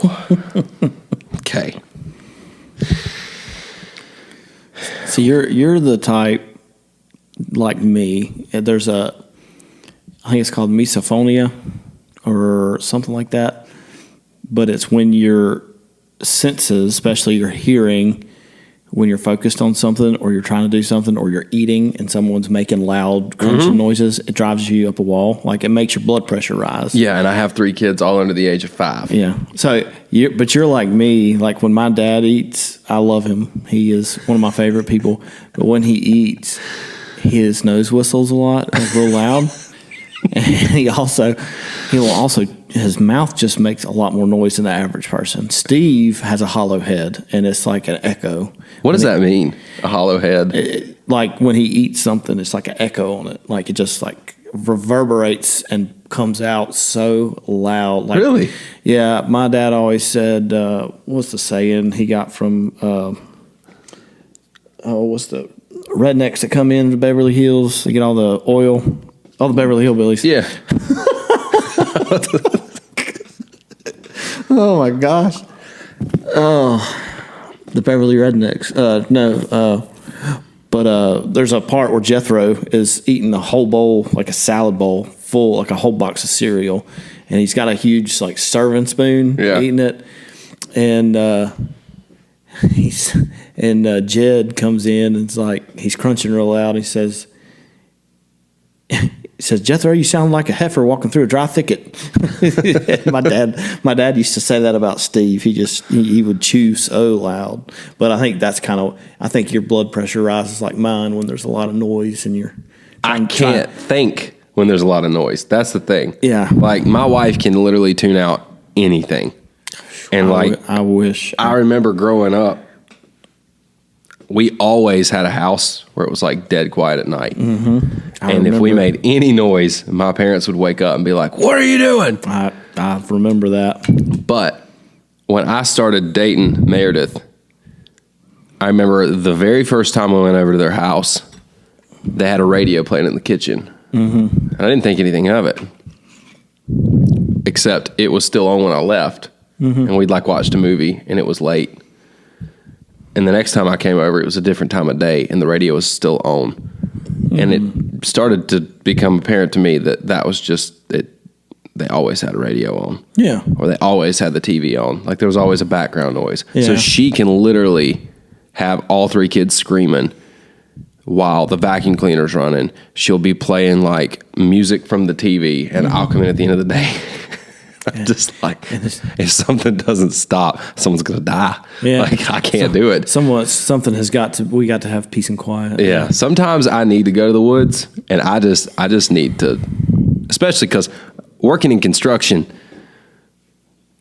Okay. So you're the type like me. There's I think it's called misophonia or something like that. But it's when your senses, especially your hearing, when you're focused on something or you're trying to do something or you're eating and someone's making loud crunching noises, it drives you up a wall. Like it makes your blood pressure rise. Yeah, and I have 3 kids all under the age of 5. Yeah. So, you're like me. Like when my dad eats, I love him. He is one of my favorite people. But when he eats, his nose whistles a lot, like real loud. And he'll also, his mouth just makes a lot more noise than the average person. Steve has a hollow head, and it's like an echo. What does that mean? A hollow head? Like when he eats something, it's like an echo on it. Like it just like reverberates and comes out so loud. Like, really? Yeah. My dad always said, what's the saying he got from, what's the rednecks that come in to Beverly Hills? They get all the oil. All the Beverly Hillbillies. Yeah. Oh, my gosh. Oh, the Beverly Rednecks. But there's a part where Jethro is eating a whole bowl, like a salad bowl, full, like a whole box of cereal. And he's got a huge, like, serving spoon eating it. And Jed comes in and it's like, he's crunching real loud. He says, Jethro, you sound like a heifer walking through a dry thicket. my dad used to say that about Steve. He would chew so loud. But I think I think your blood pressure rises like mine when there's a lot of noise and I can't think when there's a lot of noise. That's the thing. Yeah. Like my wife can literally tune out anything. And I wish. I remember growing up, we always had a house where it was like dead quiet at night. Mm-hmm. And if we made any noise, my parents would wake up and be like, "What are you doing?" I remember that. But when I started dating Meredith, I remember the very first time I went over to their house, they had a radio playing in the kitchen. Mm-hmm. And I didn't think anything of it, except it was still on when I left. Mm-hmm. And we'd like watched a movie and it was late. And the next time I came over, it was a different time of day, and the radio was still on. Mm-hmm. And it started to become apparent to me that was just it. They always had a radio on. Yeah. Or they always had the TV on. Like there was always a background noise. Yeah. So she can literally have all 3 kids screaming while the vacuum cleaner's running. She'll be playing like music from the TV, and I'll come in at the end of the day. I'm just like, if something doesn't stop, someone's going to die. Yeah. Like, I can't do it. Something we got to have peace and quiet. Yeah. Sometimes I need to go to the woods, and I just need to, especially because working in construction,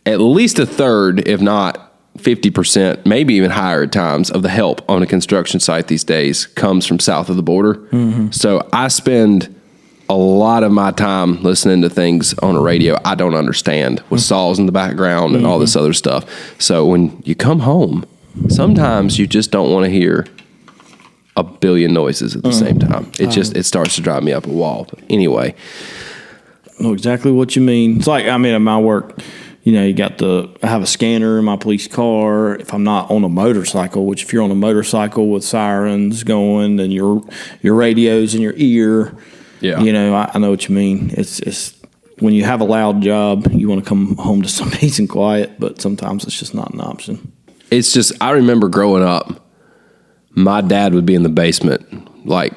at least a third, if not 50%, maybe even higher at times, of the help on a construction site these days comes from south of the border. Mm-hmm. So I spend a lot of my time listening to things on a radio I don't understand, with saws in the background and all this other stuff. So when you come home, sometimes you just don't want to hear a billion noises at the same time. It starts to drive me up a wall. But anyway, I know exactly what you mean. It's like, I mean, at my work, I have a scanner in my police car. If I'm not on a motorcycle, which if you're on a motorcycle with sirens going and your radio's in your ear. Yeah, I know what you mean. It's when you have a loud job, you want to come home to some peace and quiet, but sometimes it's just not an option. It's just, I remember growing up, my dad would be in the basement, like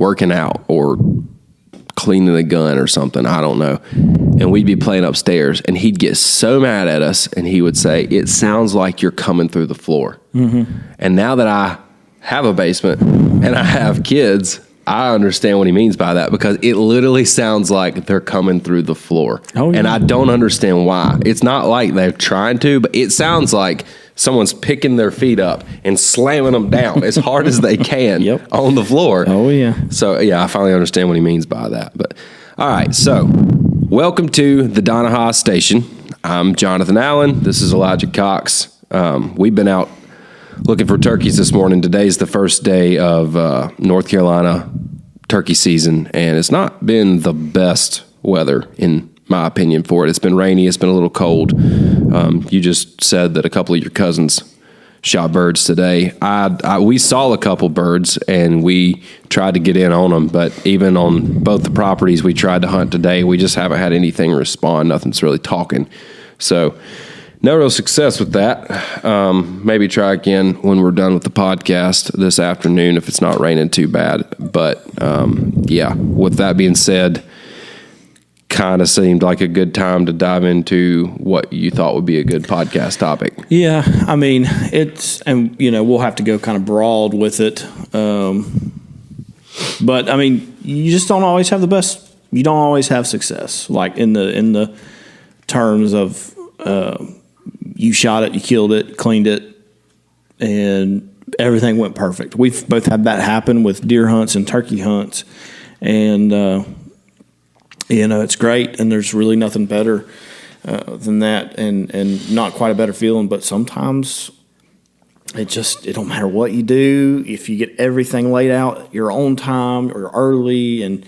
working out or cleaning a gun or something, I don't know. And we'd be playing upstairs, and he'd get so mad at us, and he would say, "It sounds like you're coming through the floor." Mm-hmm. And now that I have a basement and I have kids, I understand what he means by that, because it literally sounds like they're coming through the floor. Oh, yeah. And I don't understand why. It's not like they're trying to, but it sounds like someone's picking their feet up and slamming them down as hard as they can on the floor. Oh, yeah. So, yeah, I finally understand what he means by that. But all right, so welcome to the Donnaha station. I'm Jonathan Allen. This is Elijah Cox. We've been out looking for turkeys this morning. Today's the first day of North Carolina turkey season, and it's not been the best weather in my opinion for it. It's been rainy. It's been a little cold. You just said that a couple of your cousins shot birds today. We saw a couple birds and we tried to get in on them, but even on both the properties we tried to hunt today, we just haven't had anything respond. Nothing's really talking. So no real success with that. Maybe try again when we're done with the podcast this afternoon if it's not raining too bad. But yeah, with that being said, kind of seemed like a good time to dive into what you thought would be a good podcast topic. Yeah, I mean, we'll have to go kind of broad with it. But I mean, you just don't always have you don't always have success, like in the terms of you shot it, you killed it, cleaned it, and everything went perfect. We've both had that happen with deer hunts and turkey hunts, and it's great, and there's really nothing better than that, and not quite a better feeling. But sometimes it don't matter what you do. If you get everything laid out your own time or early, and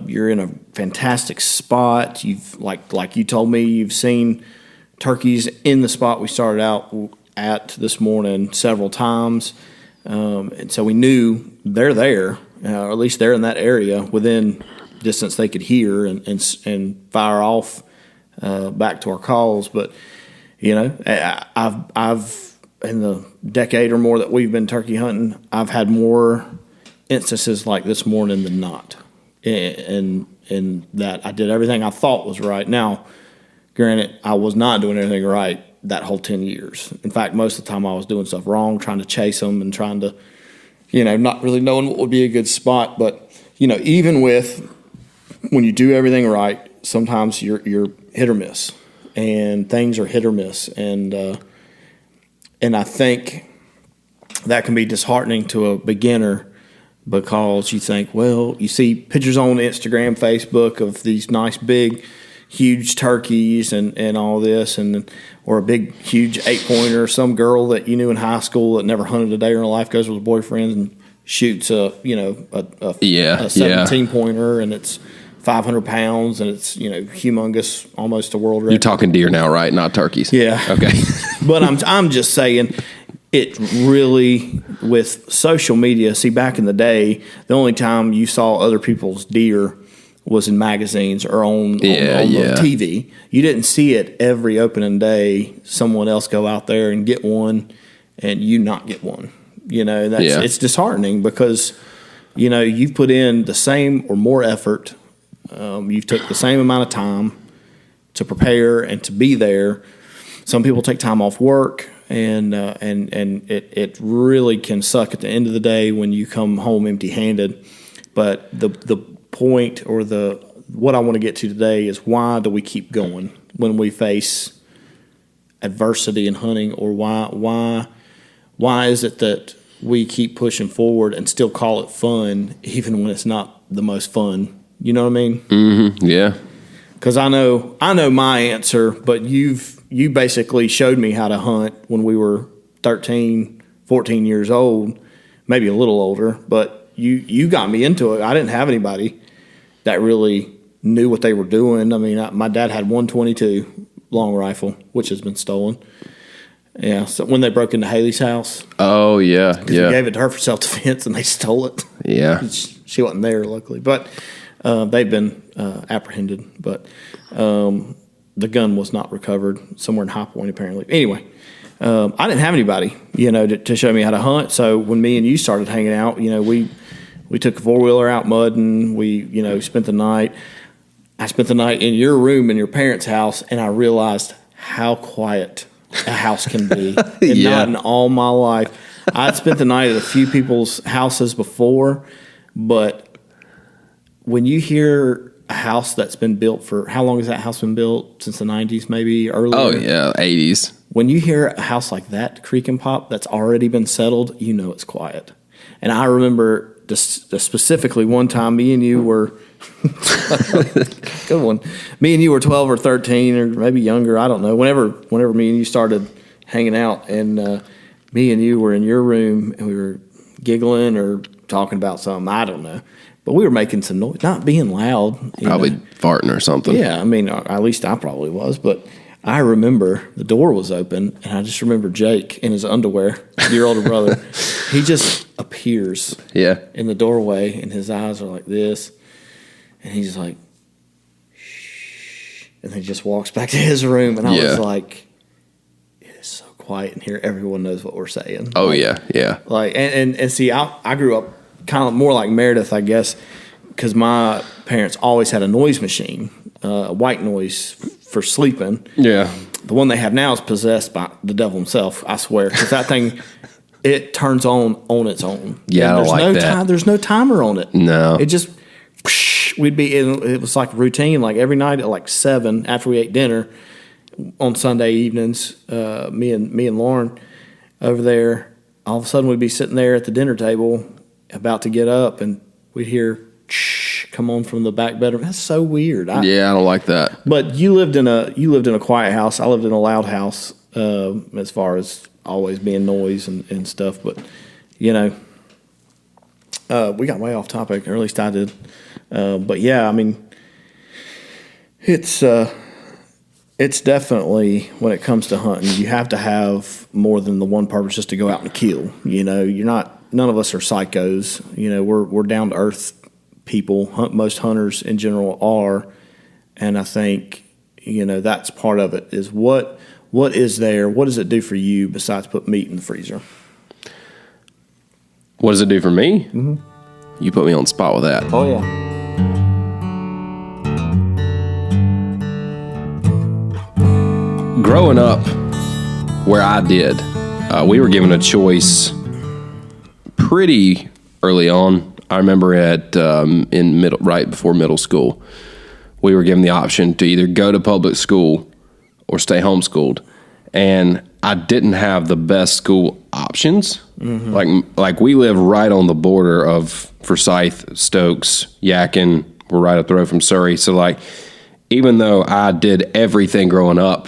you're in a fantastic spot, you've like you told me, you've seen turkeys in the spot we started out at this morning several times, and so we knew they're there, or at least they're in that area within distance they could hear and fire off back to our calls. But I've in the decade or more that we've been turkey hunting, I've had more instances like this morning than not, and that I did everything I thought was right. Now, granted, I was not doing anything right that whole 10 years. In fact, most of the time I was doing stuff wrong, trying to chase them and trying to, not really knowing what would be a good spot. But even with when you do everything right, sometimes you're hit or miss, and things are hit or miss, and I think that can be disheartening to a beginner, because you think, well, you see pictures on Instagram, Facebook of these nice big, huge turkeys and all this, or a big, huge 8-pointer. Some girl that you knew in high school that never hunted a day in her life goes with her boyfriend and shoots a 17-pointer, and it's 500 pounds, and it's humongous, almost a world record. You're talking deer now, right? Not turkeys. Yeah. Okay. But I'm just saying, it really, with social media. See, back in the day, the only time you saw other people's deer was in magazines or on the TV. You didn't see it every opening day. Someone else go out there and get one, and you not get one. It's disheartening, because you've put in the same or more effort. You've took the same amount of time to prepare and to be there. Some people take time off work, and it really can suck at the end of the day when you come home empty-handed. But the point, or what I want to get to today, is why do we keep going when we face adversity in hunting, or why is it that we keep pushing forward and still call it fun even when it's not the most fun? You know what I mean? Mm-hmm. Yeah. Because I know my answer, but you basically showed me how to hunt when we were 13, 14 years old, maybe a little older, but you got me into it. I didn't have anybody that really knew what they were doing. I mean, my dad had 122 long rifle, which has been stolen. Yeah, so when they broke into Haley's house. Oh, yeah, yeah. He gave it to her for self-defense, and they stole it. Yeah. She wasn't there, luckily. But they've been apprehended. But the gun was not recovered somewhere in High Point, apparently. Anyway, I didn't have anybody, to show me how to hunt. So when me and you started hanging out, we took a four-wheeler out mudding. We, spent the night. I spent the night in your room in your parents' house, and I realized how quiet a house can be. And not in all my life. I'd spent the night at a few people's houses before, but when you hear a house that's been built for, how long has that house been built? Since the 90s, maybe earlier? Oh, yeah, 80s. When you hear a house like that creak and pop that's already been settled, it's quiet. And I remember specifically one time me and you were good one. Me and you were 12 or 13 or maybe younger. I don't know. Whenever me and you started hanging out, and me and you were in your room and we were giggling or talking about something. I don't know. But we were making some noise, not being loud. Probably farting or something. Yeah, I mean, at least I probably was. But I remember the door was open, and I just remember Jake in his underwear, your older brother. He just appears in the doorway, and his eyes are like this. And he's like, shh. And he just walks back to his room. And I was like, it is so quiet in here. Everyone knows what we're saying. Oh, yeah. Like, and see, I grew up kind of more like Meredith, I guess, because my parents always had a noise machine, white noise for sleeping. Yeah. The one they have now is possessed by the devil himself, I swear. Because that thing, it turns on its own. Yeah, I don't like that. There's no timer on it. No. It just, it was like routine, like every night at like 7 after we ate dinner on Sunday evenings, me and Lauren over there, all of a sudden we'd be sitting there at the dinner table about to get up, and we'd hear come on from the back bedroom. That's so weird. I don't like that. But you lived in a quiet house. I lived in a loud house, as far as always being noise and stuff. But we got way off topic, or at least I did. But yeah, I mean, it's definitely, when it comes to hunting, you have to have more than the one purpose just to go out and kill. None of us are psychos. We're down to earth people. Most hunters in general are, and I think that's part of it. Is what is there? What does it do for you besides put meat in the freezer? What does it do for me? Mm-hmm. You put me on the spot with that. Oh yeah. Growing up where I did, we were given a choice pretty early on. I remember right before middle school, we were given the option to either go to public school or stay homeschooled, and I didn't have the best school options. Mm-hmm. Like we live right on the border of Forsyth, Stokes, Yadkin. We're right up the road from Surrey, so like even though I did everything growing up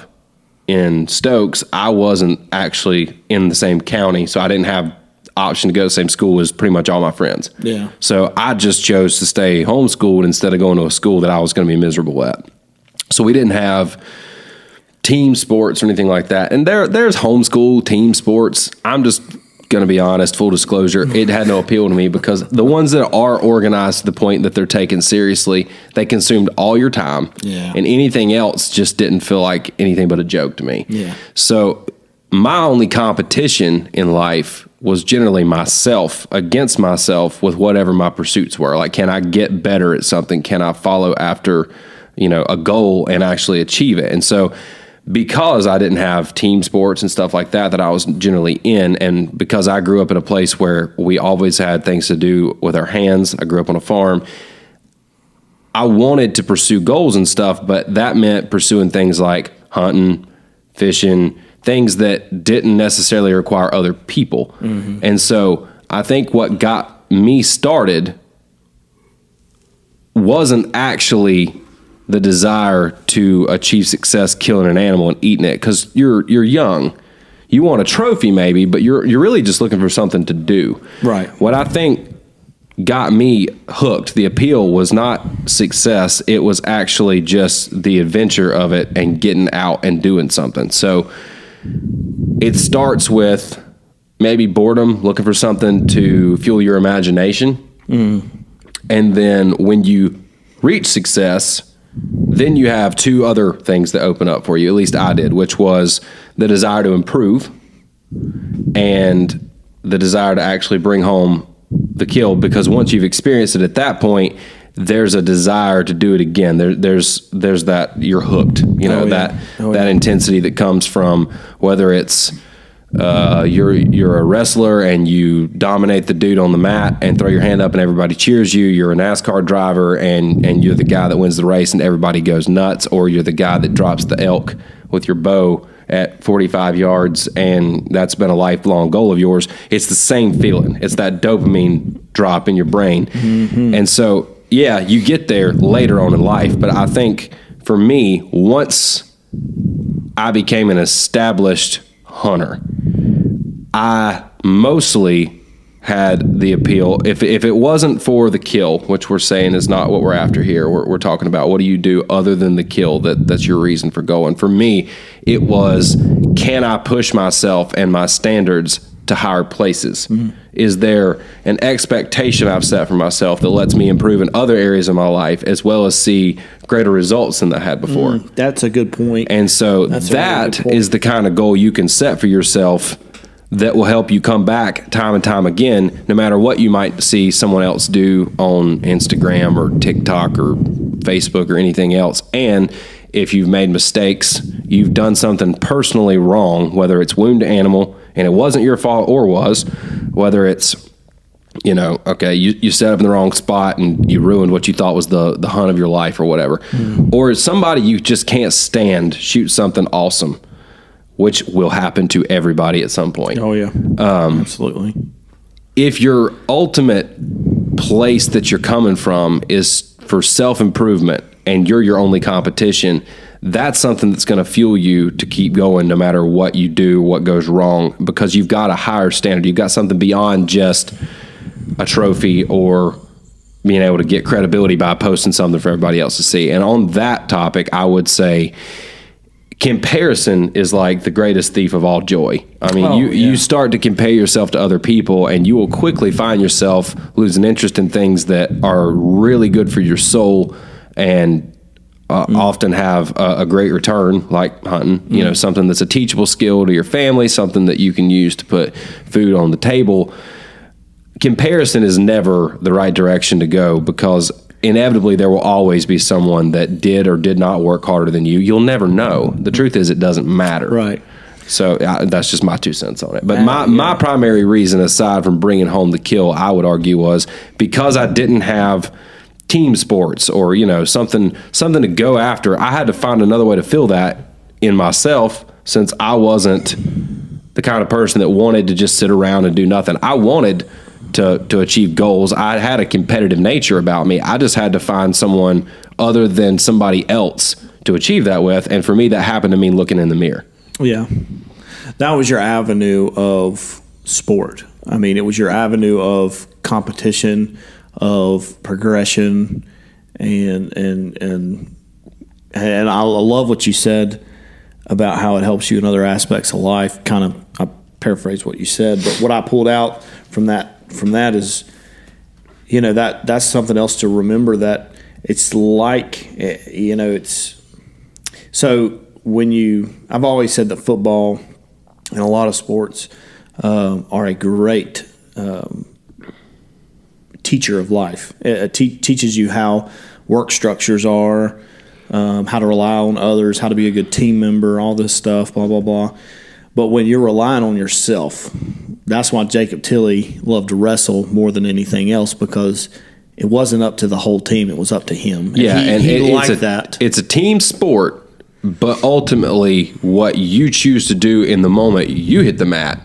in Stokes, I wasn't actually in the same county, so I didn't have option to go to the same school as pretty much all my friends. Yeah. So I just chose to stay homeschooled instead of going to a school that I was going to be miserable at. So we didn't have team sports or anything like that. And there's homeschool team sports. I'm just going to be honest, full disclosure, it had no appeal to me because the ones that are organized to the point that they're taken seriously, they consumed all your time. Yeah. And anything else just didn't feel like anything but a joke to me. Yeah. So my only competition in life was generally myself against myself with whatever my pursuits were. Like, can I get better at something? Can I follow after, a goal and actually achieve it? And so because I didn't have team sports and stuff like that I was generally in, and because I grew up in a place where we always had things to do with our hands, I grew up on a farm, I wanted to pursue goals and stuff, but that meant pursuing things like hunting, fishing, things that didn't necessarily require other people. Mm-hmm. And so I think what got me started wasn't actually the desire to achieve success killing an animal and eating it, because you're young. You want a trophy maybe, but you're really just looking for something to do. Right. What I think got me hooked, the appeal was not success. It was actually just the adventure of it and getting out and doing something. So it starts with maybe boredom, looking for something to fuel your imagination. Mm. And then when you reach success, then you have two other things that open up for you. At least I did, which was the desire to improve and the desire to actually bring home the kill. Because once you've experienced it at that point, there's a desire to do it again. There's that you're hooked. That intensity that comes from whether it's you're a wrestler and you dominate the dude on the mat and throw your hand up and everybody cheers you. You're a NASCAR driver and you're the guy that wins the race and everybody goes nuts, or you're the guy that drops the elk with your bow at 45 yards and that's been a lifelong goal of yours. It's the same feeling. It's that dopamine drop in your brain. Mm-hmm. And so, yeah, you get there later on in life. But I think for me, once I became an established hunter, I mostly had the appeal. If it wasn't for the kill, which we're saying is not what we're after here, we're talking about what do you do other than the kill that's your reason for going. For me, it was, can I push myself and my standards to higher places? Is there an expectation I've set for myself that lets me improve in other areas of my life as well as see greater results than I had before? That's a good point. And so that is the kind of goal you can set for yourself that will help you come back time and time again, no matter what you might see someone else do on Instagram or TikTok or Facebook or anything else. And if you've made mistakes, you've done something personally wrong, whether it's wound to animal and it wasn't your fault or was, whether it's, okay, you set up in the wrong spot and you ruined what you thought was the hunt of your life or whatever, or somebody you just can't stand shoot something awesome, which will happen to everybody at some point. Oh, yeah. Absolutely. If your ultimate place that you're coming from is for self-improvement and you're your only competition, that's something that's going to fuel you to keep going no matter what you do, what goes wrong, because you've got a higher standard. You've got something beyond just a trophy or being able to get credibility by posting something for everybody else to see. And on that topic, I would say comparison is like the greatest thief of all joy. I mean, you start to compare yourself to other people and you will quickly find yourself losing interest in things that are really good for your soul and often have a great return, like hunting, something that's a teachable skill to your family, something that you can use to put food on the table. Comparison is never the right direction to go because inevitably there will always be someone that did or did not work harder than you. You'll never know. The truth is it doesn't matter. Right. So that's just my 2 cents on it. But my primary reason, aside from bringing home the kill, I would argue was because I didn't have team sports or, something to go after. I had to find another way to fill that in myself since I wasn't the kind of person that wanted to just sit around and do nothing. I wanted to achieve goals. I had a competitive nature about me. I just had to find someone other than somebody else to achieve that with. And for me, that happened to mean looking in the mirror. Yeah. That was your avenue of sport. I mean, it was your avenue of competition, of progression, and I love what you said about how it helps you in other aspects of life. Kind of, I paraphrase what you said, but what I pulled out from that is, that's something else to remember, that it's like, it's so when I've always said that football and a lot of sports are a great teacher of life. It teaches you how work structures are, how to rely on others, how to be a good team member, all this stuff, blah, blah, blah. But when you're relying on yourself, that's why Jacob Tilley loved to wrestle more than anything else, because it wasn't up to the whole team. It was up to him. And he liked that. It's a team sport, but ultimately what you choose to do in the moment you hit the mat,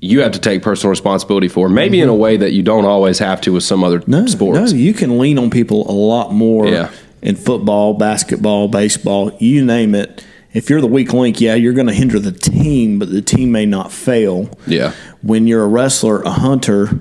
you have to take personal responsibility for, maybe in a way that you don't always have to with some other sports. No, you can lean on people a lot more in football, basketball, baseball, you name it. If you're the weak link, you're going to hinder the team, but the team may not fail. Yeah. When you're a wrestler, a hunter,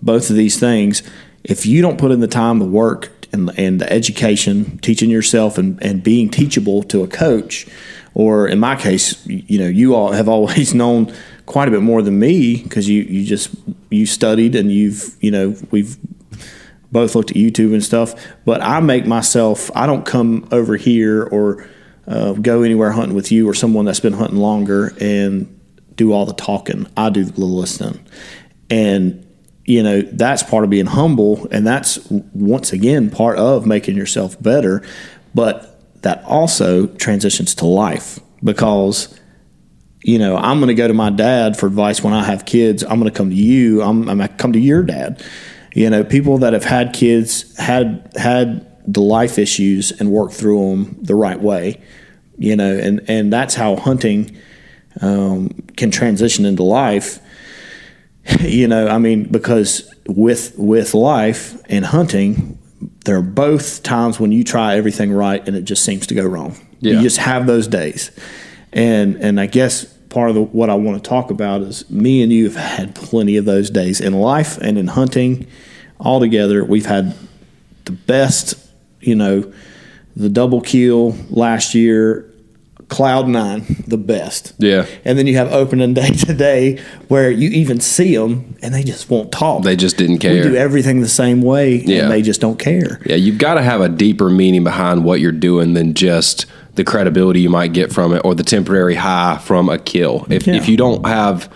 both of these things, if you don't put in the time, the work, and the education, teaching yourself and being teachable to a coach, or in my case, you all have always known quite a bit more than me because you studied and we've both looked at YouTube and stuff. But I don't come over here or go anywhere hunting with you or someone that's been hunting longer and do all the talking. I do the listening. And, that's part of being humble, and that's, once again, part of making yourself better. But that also transitions to life because, I'm going to go to my dad for advice when I have kids. I'm going to come to you. I'm going to come to your dad. People that have had kids had the life issues and worked through them the right way, and that's how hunting can transition into life. Because with life and hunting, there are both times when you try everything right and it just seems to go wrong. Yeah. You just have those days. And I guess part of what I want to talk about is me and you have had plenty of those days in life and in hunting. All together, we've had the best, the double kill last year, Cloud 9, the best. Yeah. And then you have opening day today where you even see them and they just won't talk. They just didn't care. We do everything the same way and they just don't care. Yeah, you've got to have a deeper meaning behind what you're doing than just the credibility you might get from it or the temporary high from a kill. If you don't have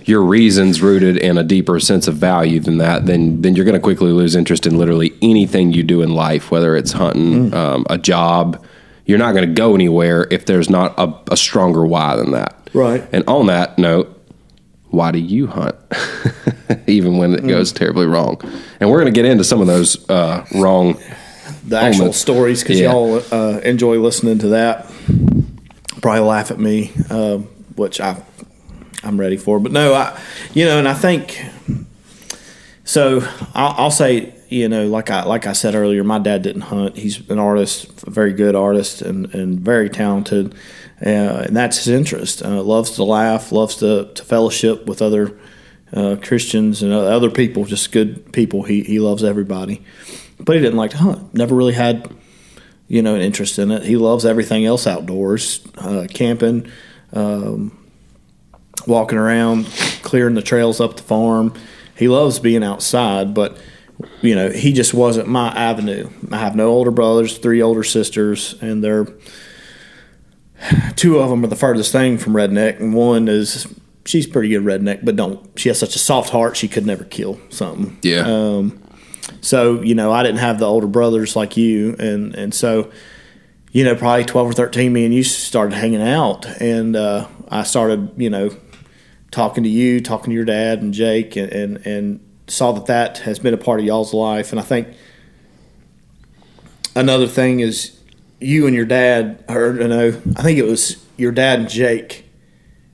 your reasons rooted in a deeper sense of value than that, then you're going to quickly lose interest in literally anything you do in life, whether it's hunting, a job. You're not going to go anywhere if there's not a stronger why than that. Right. And on that note, why do you hunt? Even when it goes terribly wrong. And we're going to get into some of those wrong the actual stories, because y'all enjoy listening to that. Probably laugh at me, which I'm ready for. But no, and I think so. I'll say, like I said earlier, my dad didn't hunt. He's an artist, a very good artist, and very talented, and that's his interest. Loves to laugh, loves to fellowship with other Christians and other people, just good people. He loves everybody, but he didn't like to hunt. Never really had, an interest in it. He loves everything else outdoors, camping, walking around, clearing the trails up the farm. He loves being outside, but he just wasn't my avenue. I have no older brothers, 3 older sisters, and 2 of them are the furthest thing from redneck, and one is she's pretty good redneck, but she has such a soft heart she could never kill something. Yeah. So I didn't have the older brothers like you, and so probably 12 or 13, me and you started hanging out, and I started talking to you, talking to your dad and Jake, and saw that has been a part of y'all's life. And I think another thing is you and your dad, I think it was your dad and Jake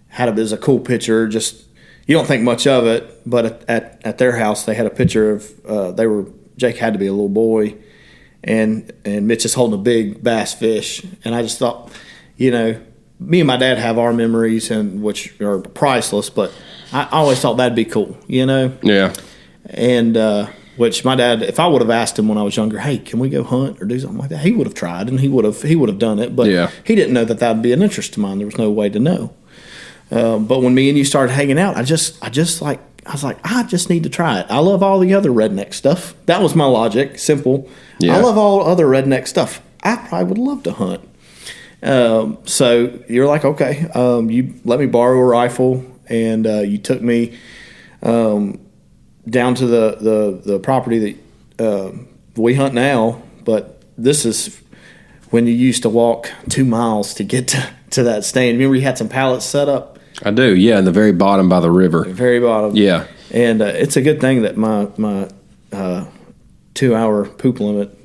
had it as a cool picture. Just, you don't think much of it, but at their house they had a picture of Jake had to be a little boy, and Mitch is holding a big bass fish. And I just thought, me and my dad have our memories, and which are priceless, but I always thought that'd be cool, Yeah. And which my dad, if I would have asked him when I was younger, hey, can we go hunt or do something like that, he would have tried and he would have done it, but he didn't know that would be an interest of mine. There was no way to know. But when me and you started hanging out, I was like, I just need to try it. I love all the other redneck stuff. That was my logic, simple. Yeah. I love all other redneck stuff. I probably would love to hunt. So you're like, okay, you let me borrow a rifle, and you took me down to the property that we hunt now, but this is when you used to walk 2 miles to get to that stand. Remember you had some pallets set up? I do, yeah, in the very bottom by the river. The very bottom. Yeah. And it's a good thing that my 2-hour poop limit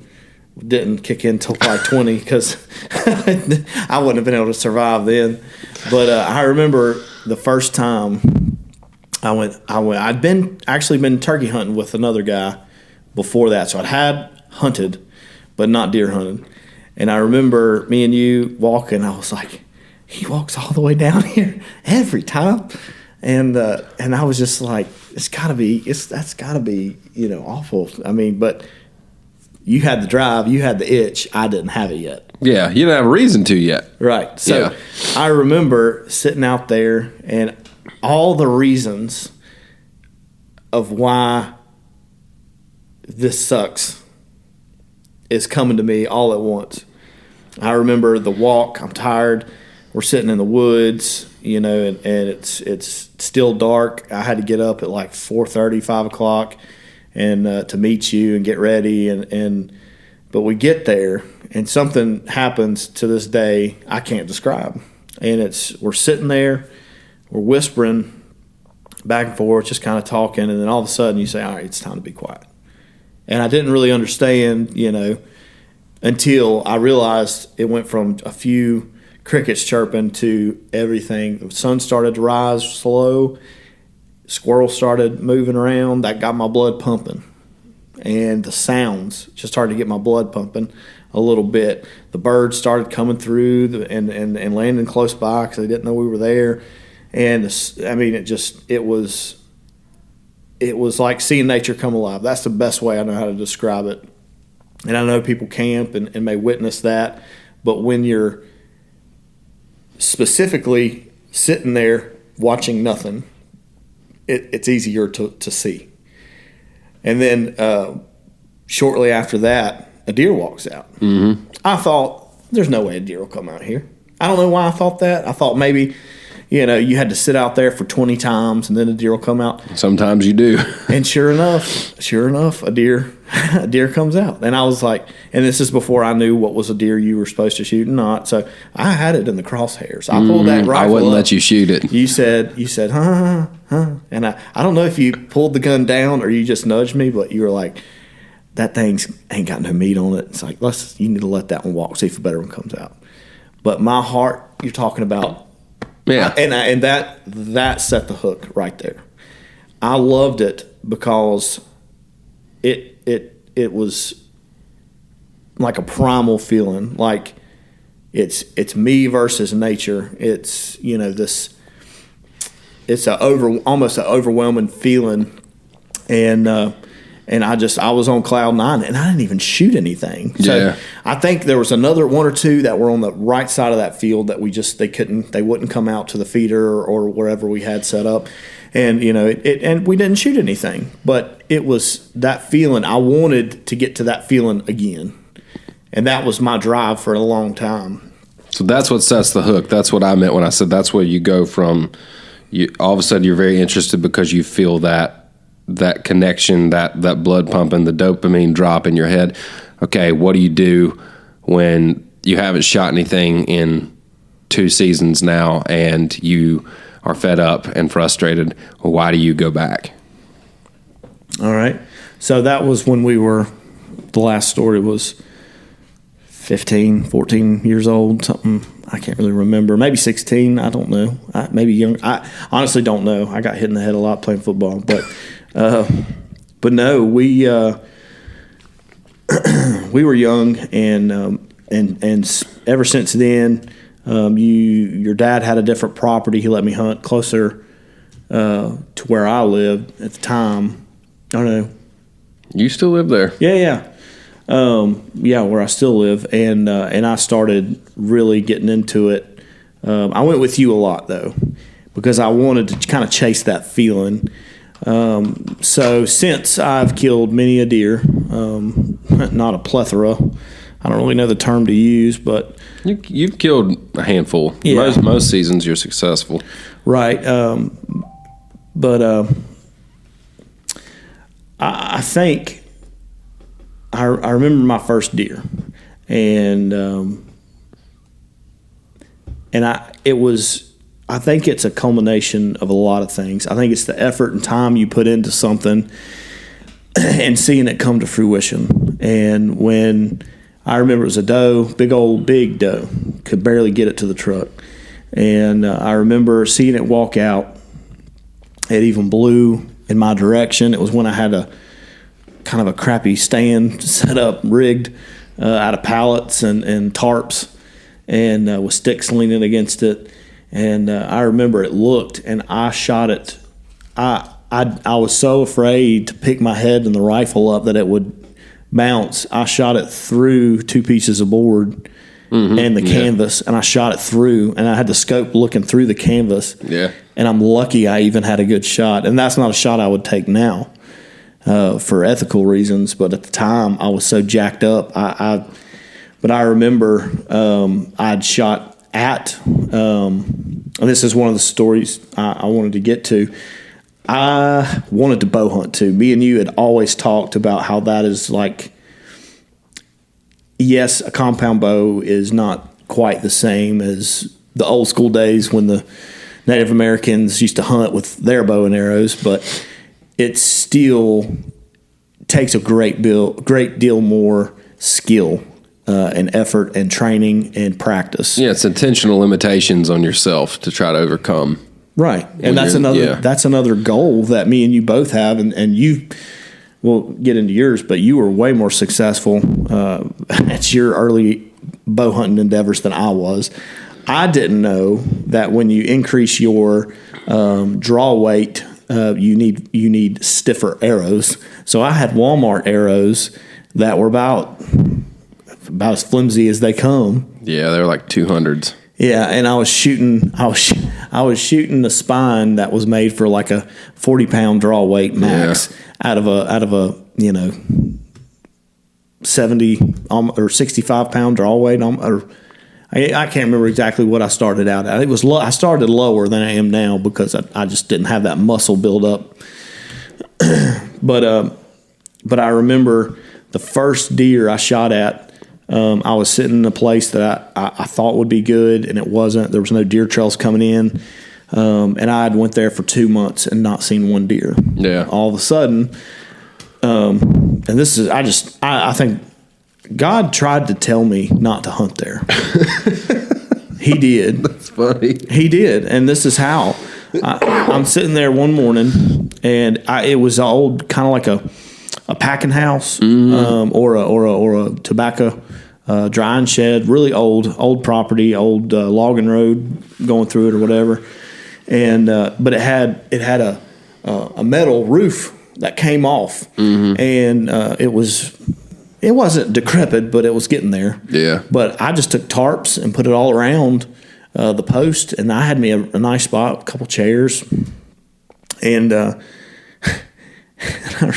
didn't kick in until probably 20, because I wouldn't have been able to survive then. But I remember the first time I went. I'd actually been turkey hunting with another guy before that, so I'd had hunted, but not deer hunted. And I remember me and you walking. I was like, he walks all the way down here every time, and I was just like, that's gotta be awful. I mean, but you had the drive, you had the itch. I didn't have it yet. Yeah, you didn't have a reason to yet. Right. So I remember sitting out there, and all the reasons of why this sucks is coming to me all at once. I remember the walk. I'm tired. We're sitting in the woods, and it's still dark. I had to get up at like 4:30, 5 o'clock, and to meet you and get ready. But we get there, and something happens to this day I can't describe. And we're sitting there, we're whispering back and forth, just kind of talking, and then all of a sudden you say, all right, it's time to be quiet. And I didn't really understand, until I realized it went from a few crickets chirping to everything. The sun started to rise slow. Squirrels started moving around. That got my blood pumping. And the sounds just started to get my blood pumping a little bit. The birds started coming through and landing close by because they didn't know we were there. And I mean, it was like seeing nature come alive. That's the best way I know how to describe it. And I know people camp and may witness that, but when you're specifically sitting there watching nothing, it's easier to see. And then shortly after that, a deer walks out. Mm-hmm. I thought, there's no way a deer will come out here. I don't know why I thought that. I thought maybe, you had to sit out there for 20 times and then a deer will come out. Sometimes you do. And sure enough, a deer comes out. And I was like, and this is before I knew what was a deer you were supposed to shoot and not. So I had it in the crosshairs. I pulled that rifle I wouldn't up. let you shoot it. You said, huh. And I don't know if you pulled the gun down or you just nudged me, but you were like, that thing ain't got no meat on it. It's like, you need to let that one walk, see if a better one comes out. But my heart, you're talking about, yeah, and that set the hook right there. I loved it because it was like a primal feeling, like it's me versus nature. It's almost an overwhelming feeling, and I was on cloud nine, and I didn't even shoot anything. So yeah. I think there was another one or two that were on the right side of that field that they wouldn't come out to the feeder or wherever we had set up, and and we didn't shoot anything. But it was that feeling. I wanted to get to that feeling again, and that was my drive for a long time. So that's what sets the hook. That's what I meant when I said that's where you go from. All of a sudden you're very interested because you feel that connection, that blood pumping, the dopamine drop in your head. Okay, what do you do when you haven't shot anything in 2 seasons now and you are fed up and frustrated? Well, why do you go back? All right. So that was when the last story was 15, 14 years old, something. I can't really remember. Maybe 16. I don't know. Maybe young. I honestly don't know. I got hit in the head a lot playing football, but no, we were young, and ever since then, your dad had a different property. He let me hunt closer to where I lived at the time. I don't know. You still live there? Yeah. Where I still live, and I started really getting into it. I went with you a lot though, because I wanted to kind of chase that feeling. So since I've killed many a deer, not a plethora. I don't really know the term to use, but you've killed a handful. Yeah. Most seasons you're successful, right? But I think. I remember my first deer, and I think it's a culmination of a lot of things. I think it's the effort and time you put into something and seeing it come to fruition. And when I remember it was a doe, big doe, could barely get it to the truck. And I remember seeing it walk out. It even blew in my direction. It was when I had a kind of a crappy stand set up, rigged out of pallets and tarps, and with sticks leaning against it. And I remember it looked, and I shot it. I was so afraid to pick my head and the rifle up that it would bounce. I shot it through 2 pieces of board and the canvas, and I shot it through, and I had the scope looking through the canvas. Yeah. And I'm lucky I even had a good shot, and that's not a shot I would take now. For ethical reasons, but at the time I was so jacked up. But I remember I'd shot at, and this is one of the stories I wanted to get to. I wanted to bow hunt too. Me and you had always talked about how that is like, yes, a compound bow is not quite the same as the old school days when the Native Americans used to hunt with their bow and arrows, but it still takes a great deal more skill and effort and training and practice. Yeah, it's intentional limitations on yourself to try to overcome. Right, and that's another goal that me and you both have, and you will get into yours, but you were way more successful at your early bow hunting endeavors than I was. I didn't know that when you increase your draw weight, you need stiffer arrows. So I had Walmart arrows that were about as flimsy as they come. Yeah, they're like 200s. Yeah, and I was shooting a spine that was made for like a 40-pound draw weight max out of a 70 or 65-pound draw weight. Or I can't remember exactly what I started out at. It was I started lower than I am now because I just didn't have that muscle build up. But I remember the first deer I shot at. I was sitting in a place that I thought would be good, and it wasn't. There was no deer trails coming in, and I had went there for 2 months and not seen one deer. Yeah. All of a sudden, and this is I think God tried to tell me not to hunt there. He did. That's funny. He did, and this is how. I'm sitting there one morning, and it was old, kind of like a packing house, or a tobacco drying shed. Really old property, old logging road going through it or whatever. And but it had a metal roof that came off, and it wasn't decrepit, but it was getting there. Yeah. But I just took tarps and put it all around the post, and I had me a nice spot, a couple chairs, and I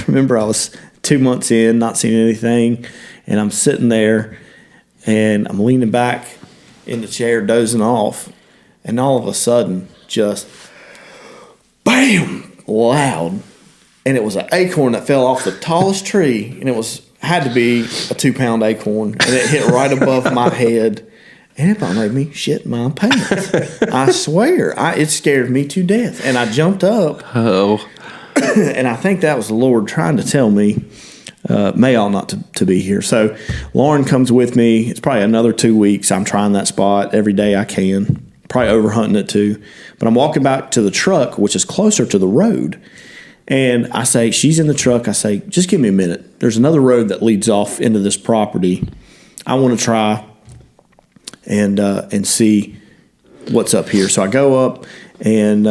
remember I was 2 months in, not seeing anything, and I'm sitting there, and I'm leaning back in the chair, dozing off, and all of a sudden, just bam, loud, and it was an acorn that fell off the tallest tree, and it had to be a 2-pound acorn, and it hit right above my head, and it about made me shit my pants. I swear, it scared me to death, and I jumped up. Oh. And I think that was the Lord trying to tell me, may all not to be here. So Lauren comes with me. It's probably another 2 weeks. I'm trying that spot every day I can. Probably overhunting it too. But I'm walking back to the truck, which is closer to the road. And I say, she's in the truck. I say, just give me a minute. There's another road that leads off into this property. I want to try and see what's up here. So I go up and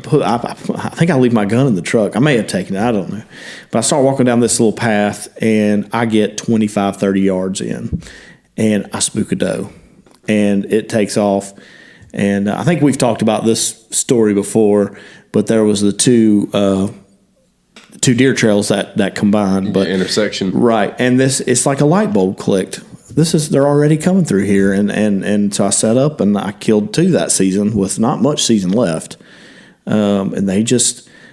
I think I leave my gun in the truck. I may have taken it. I don't know. But I start walking down this little path, and I get 25, 30 yards in, and I spook a doe, and it takes off. And I think we've talked about this story before, but there was the two deer trails that combined. But intersection. Right. And it's like a light bulb clicked. They're already coming through here. And so I set up, and I killed 2 that season with not much season left. And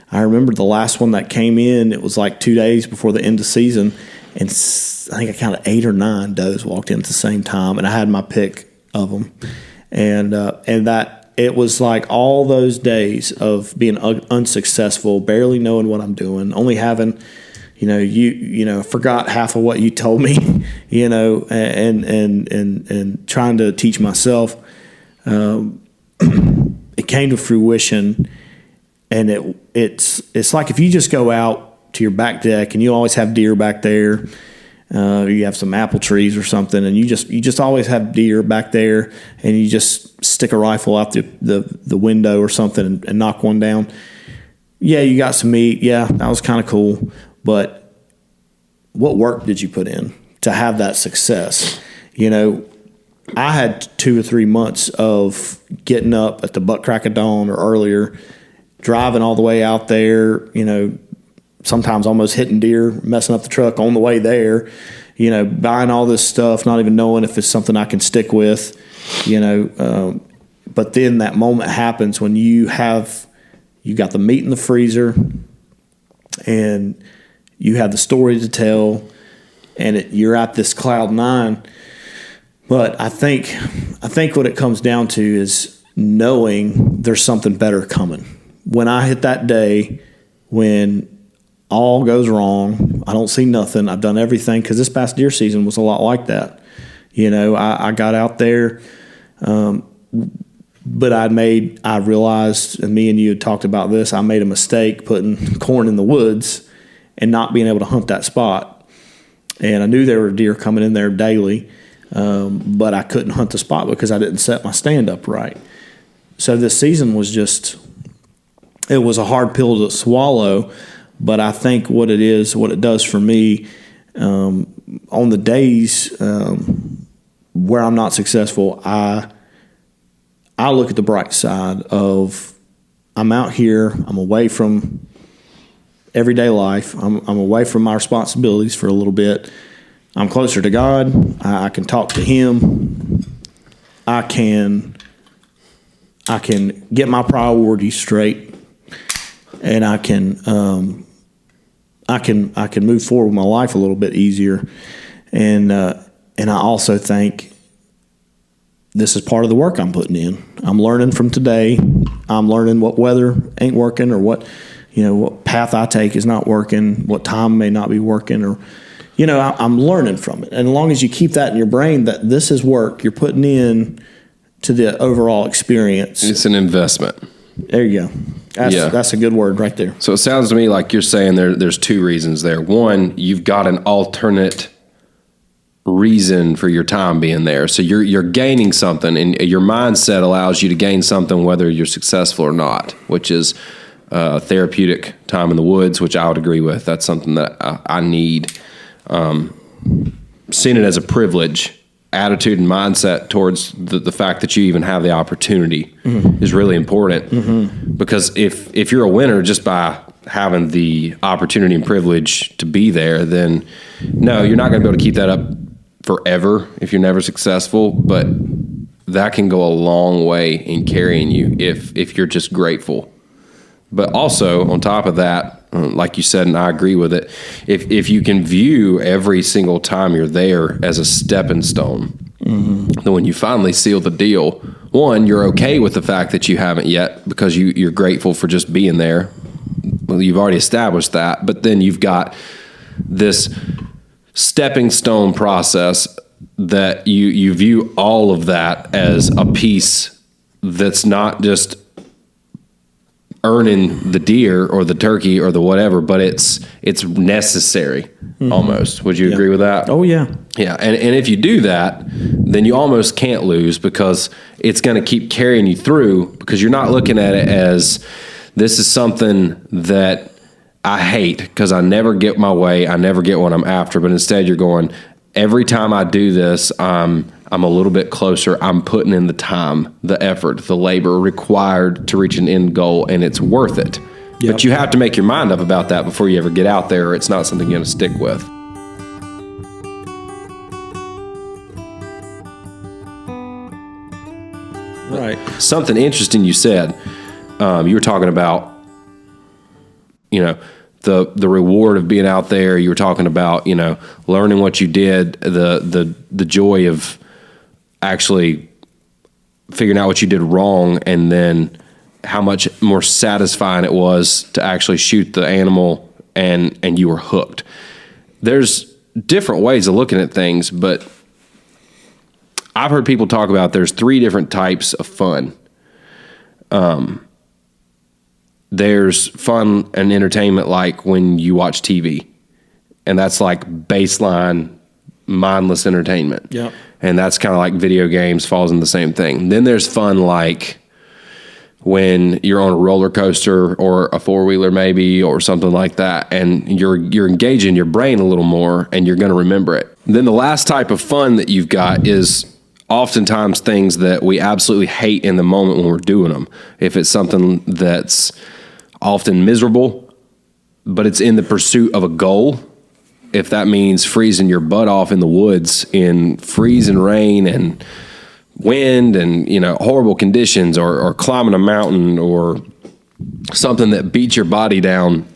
I remember the last one that came in, it was like 2 days before the end of season, and I think I counted 8 or 9 does walked in at the same time, and I had my pick of them. And that it was like all those days of being unsuccessful, barely knowing what I'm doing, only having, forgot half of what you told me, and trying to teach myself. It came to fruition, and it's like if you just go out to your back deck and you always have deer back there, you have some apple trees or something, and you just always have deer back there, and you just stick a rifle out the window or something and knock one down. Yeah, you got some meat. Yeah, that was kind of cool, but what work did you put in to have that success? I had 2 or 3 months of getting up at the butt crack of dawn or earlier, driving all the way out there, sometimes almost hitting deer, messing up the truck on the way there, buying all this stuff, not even knowing if it's something I can stick with, but then that moment happens when you got the meat in the freezer and you have the story to tell, and you're at this cloud 9. But I think what it comes down to is knowing there's something better coming. When I hit that day when all goes wrong, I don't see nothing, I've done everything, because this past deer season was a lot like that. I got out there, but I realized, and me and you had talked about this, I made a mistake putting corn in the woods and not being able to hunt that spot. And I knew there were deer coming in there daily. but I couldn't hunt the spot because I didn't set my stand up right. So this season was it was a hard pill to swallow, but I think what it does for me, on the days where I'm not successful, I look at the bright side of I'm out here, I'm away from everyday life, I'm away from my responsibilities for a little bit. I'm closer to God. I can talk to Him. I can get my priorities straight, and I can move forward with my life a little bit easier. And I also think this is part of the work I'm putting in. I'm learning from today. I'm learning what weather ain't working, or what path I take is not working, what time may not be working, or I'm learning from it. And as long as you keep that in your brain, that this is work you're putting in to the overall experience. It's an investment. There you go. That's a good word right there. So it sounds to me like you're saying there's two reasons there. One, you've got an alternate reason for your time being there. So you're gaining something, and your mindset allows you to gain something whether you're successful or not, which is therapeutic time in the woods, which I would agree with. That's something that I need. Seeing it as a privilege, attitude and mindset towards the fact that you even have the opportunity is really important. Because if you're a winner just by having the opportunity and privilege to be there, then no, you're not going to be able to keep that up forever if you're never successful. But that can go a long way in carrying you if you're just grateful. But also on top of that, like you said, and I agree with it, if you can view every single time you're there as a stepping stone, then when you finally seal the deal, one, you're okay with the fact that you haven't yet because you're grateful for just being there. Well, you've already established that, but then you've got this stepping stone process that you view all of that as a piece that's not just earning the deer or the turkey or the whatever, but it's necessary almost. Would you agree with that? Oh, yeah. Yeah, and if you do that, then you almost can't lose because it's going to keep carrying you through, because you're not looking at it as this is something that I hate because I never get my way, I never get what I'm after, but instead you're going, every time I do this, I'm a little bit closer. I'm putting in the time, the effort, the labor required to reach an end goal, and it's worth it. Yep. But you have to make your mind up about that before you ever get out there, or it's not something you're going to stick with. Right. Something interesting you said. You were talking about, the reward of being out there. You were talking about, learning what you did, the joy of actually figuring out what you did wrong, and then how much more satisfying it was to actually shoot the animal and you were hooked. There's different ways of looking at things, but I've heard people talk about there's 3 different types of fun. There's fun and entertainment like when you watch TV, and that's like baseline mindless entertainment. Yep. And that's kind of like video games, falls in the same thing. Then there's fun like when you're on a roller coaster or a 4-wheeler maybe or something like that, and you're engaging your brain a little more and you're going to remember it. Then the last type of fun that you've got is oftentimes things that we absolutely hate in the moment when we're doing them. If it's something that's often miserable, but it's in the pursuit of a goal, if that means freezing your butt off in the woods in freezing rain and wind and, horrible conditions, or climbing a mountain, or something that beats your body down,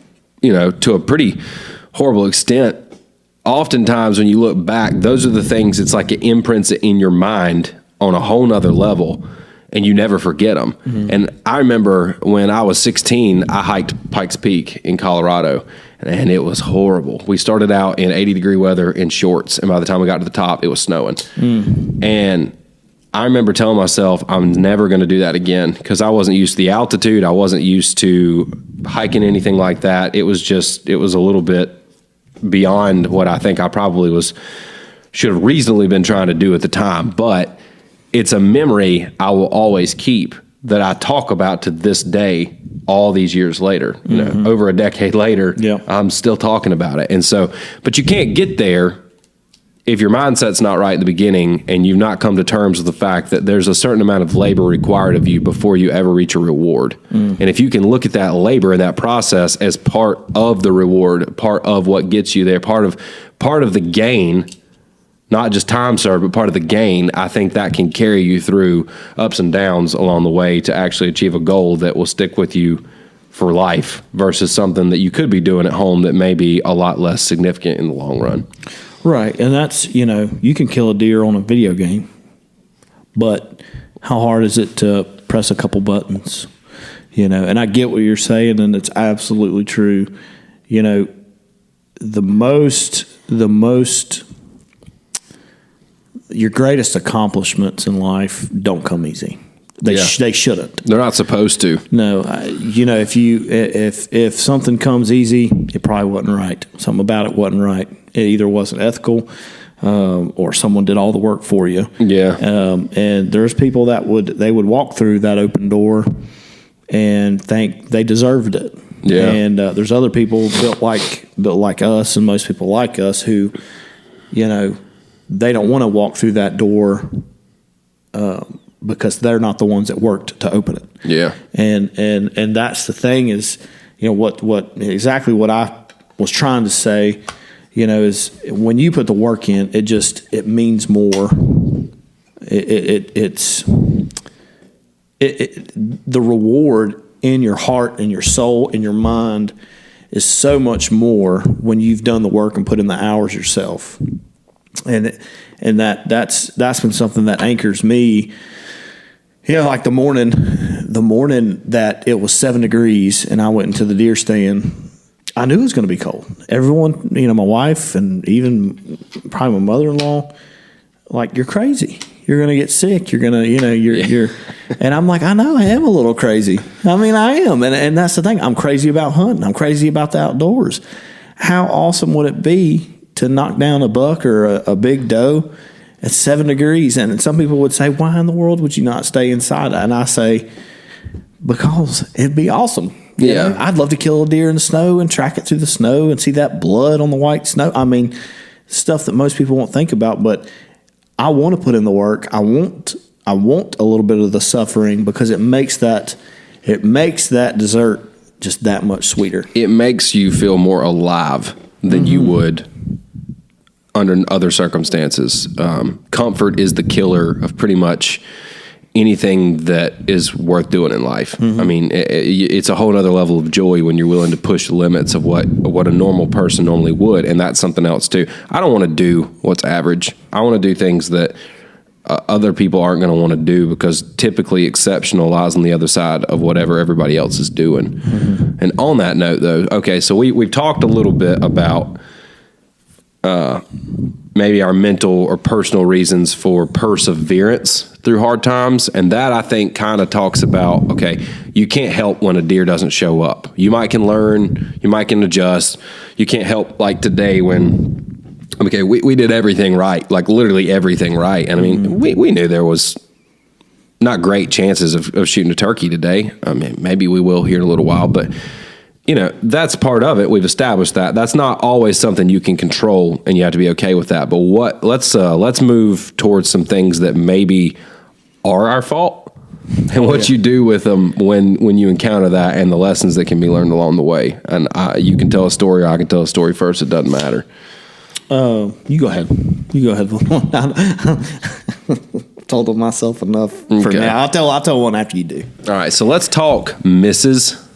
to a pretty horrible extent. Oftentimes when you look back, those are the things, it's like it imprints it in your mind on a whole nother level, and you never forget them. And I remember when I was 16, I hiked Pikes Peak in Colorado, and it was horrible. We started out in 80-degree weather in shorts, and by the time we got to the top, it was snowing. And I remember telling myself I'm never going to do that again, because I wasn't used to the altitude. I wasn't used to hiking anything like that. It was a little bit beyond what I think I probably was should have reasonably been trying to do at the time. But it's a memory I will always keep that I talk about to this day, all these years later. You know, over a decade later, I'm still talking about it. And so, but you can't get there if your mindset's not right at the beginning and you've not come to terms with the fact that there's a certain amount of labor required of you before you ever reach a reward. And if you can look at that labor and that process as part of the reward, part of what gets you there, part of the gain, not just time served, but part of the gain, I think that can carry you through ups and downs along the way to actually achieve a goal that will stick with you for life versus something that you could be doing at home that may be a lot less significant in the long run. Right, and that's, you can kill a deer on a video game, but how hard is it to press a couple buttons? And I get what you're saying, and it's absolutely true. The most your greatest accomplishments in life don't come easy. They shouldn't. They're not supposed to. No, if something comes easy, it probably wasn't right. Something about it wasn't right. It either wasn't ethical, or someone did all the work for you. Yeah. And there's people that would walk through that open door and think they deserved it. Yeah. And there's other people built like us, and most people like us who, they don't want to walk through that door because they're not the ones that worked to open it. Yeah. And that's the thing is, what exactly what I was trying to say, is when you put the work in, it means more. It's the reward in your heart and your soul and your mind is so much more when you've done the work and put in the hours yourself. And that's been something that anchors me. Like the morning that it was 7 degrees and I went into the deer stand, I knew it was going to be cold. Everyone, my wife and even probably my mother-in-law, like, you're crazy. You're going to get sick. You're going to, you're, and I'm like, I know I am a little crazy. I mean, I am. And that's the thing. I'm crazy about hunting. I'm crazy about the outdoors. How awesome would it be to knock down a buck or a big doe at 7 degrees? And some people would say, why in the world would you not stay inside? And I say, because it'd be awesome. I'd love to kill a deer in the snow and track it through the snow and see that blood on the white snow. I mean, stuff that most people won't think about, but I want to put in the work. I want a little bit of the suffering because it makes that dessert just that much sweeter. It makes you feel more alive than you would under other circumstances. Comfort is the killer of pretty much anything that is worth doing in life. I mean, it's a whole other level of joy when you're willing to push the limits of what a normal person normally would, and that's something else too. I don't want to do what's average. I want to do things that other people aren't going to want to do because typically exceptional lies on the other side of whatever everybody else is doing. And on that note, though, okay, so we've talked a little bit about maybe our mental or personal reasons for perseverance through hard times. And that, I think, kind of talks about, okay, you can't help when a deer doesn't show up. You might can learn, you might can adjust. You can't help, like today when, okay, we did everything right, like literally everything right. And I mean, we knew there was not great chances of shooting a turkey today. I mean, maybe we will here in a little while, but that's part of it. We've established that. That's not always something you can control, and you have to be okay with that. But let's move towards some things that maybe are our fault, and what you do with them when you encounter that, and the lessons that can be learned along the way. And you can tell a story, or I can tell a story first. It doesn't matter. You go ahead. Told myself enough for now. I'll tell one after you do. All right. So let's talk misses.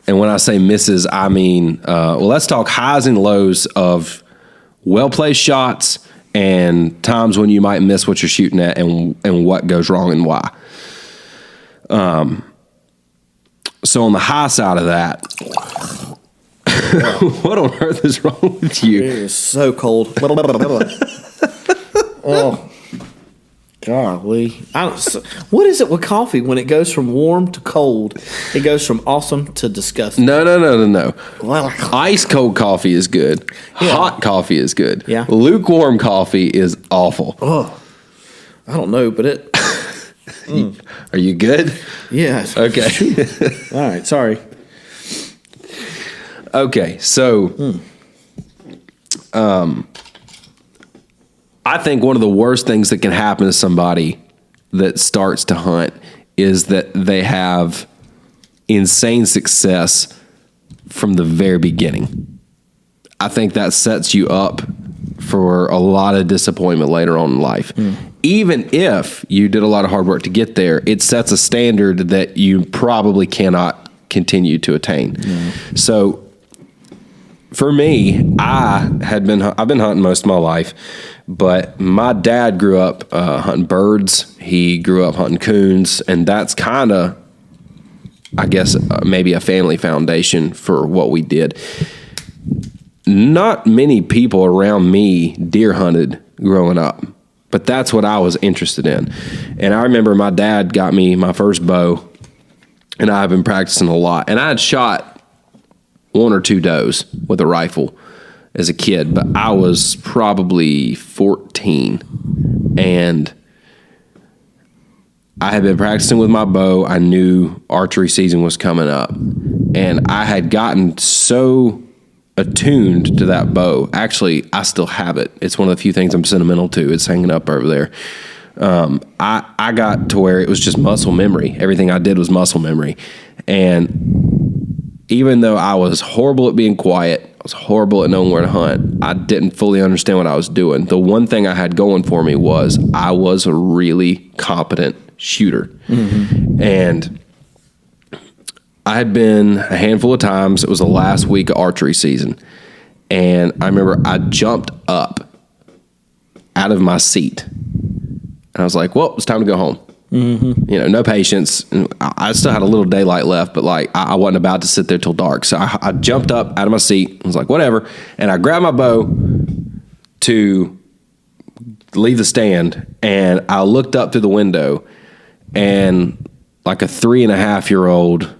And when I say misses, I mean, let's talk highs and lows of well-placed shots and times when you might miss what you're shooting at and what goes wrong and why. So on the high side of that, what on earth is wrong with you? It is so cold. Oh, Golly. What is it with coffee when it goes from warm to cold? It goes from awesome to disgusting. No. Ice cold coffee is good. Yeah. Hot coffee is good. Yeah. Lukewarm coffee is awful. Oh, I don't know, but it. Are you good? Yeah. Okay. All right. Sorry. Okay. So, I think one of the worst things that can happen to somebody that starts to hunt is that they have insane success from the very beginning. I think that sets you up for a lot of disappointment later on in life. Even if you did a lot of hard work to get there, it sets a standard that you probably cannot continue to attain. So for me, I've been hunting most of my life, but my dad grew up hunting birds. He grew up hunting coons, and that's kind of, I guess, maybe a family foundation for what we did. Not many people around me deer hunted growing up, but that's what I was interested in. And I remember my dad got me my first bow, and I've been practicing a lot. And I had shot 1 or 2 does with a rifle as a kid, but I was probably 14, and I had been practicing with my bow. I knew archery season was coming up, and I had gotten so attuned to that bow. Actually, I still have it. It's one of the few things I'm sentimental to. It's hanging up over there. I got to where it was just muscle memory. Everything I did was muscle memory. And even though I was horrible at being quiet, I was horrible at knowing where to hunt, I didn't fully understand what I was doing. The one thing I had going for me was I was a really competent shooter. And I had been a handful of times. It was the last week of archery season. And I remember I jumped up out of my seat. And I was like, well, it's time to go home. You know, no patience. I still had a little daylight left, but like I wasn't about to sit there till dark. So I jumped up out of my seat. I was like, whatever. And I grabbed my bow to leave the stand. And I looked up through the window, and like a 3.5-year-old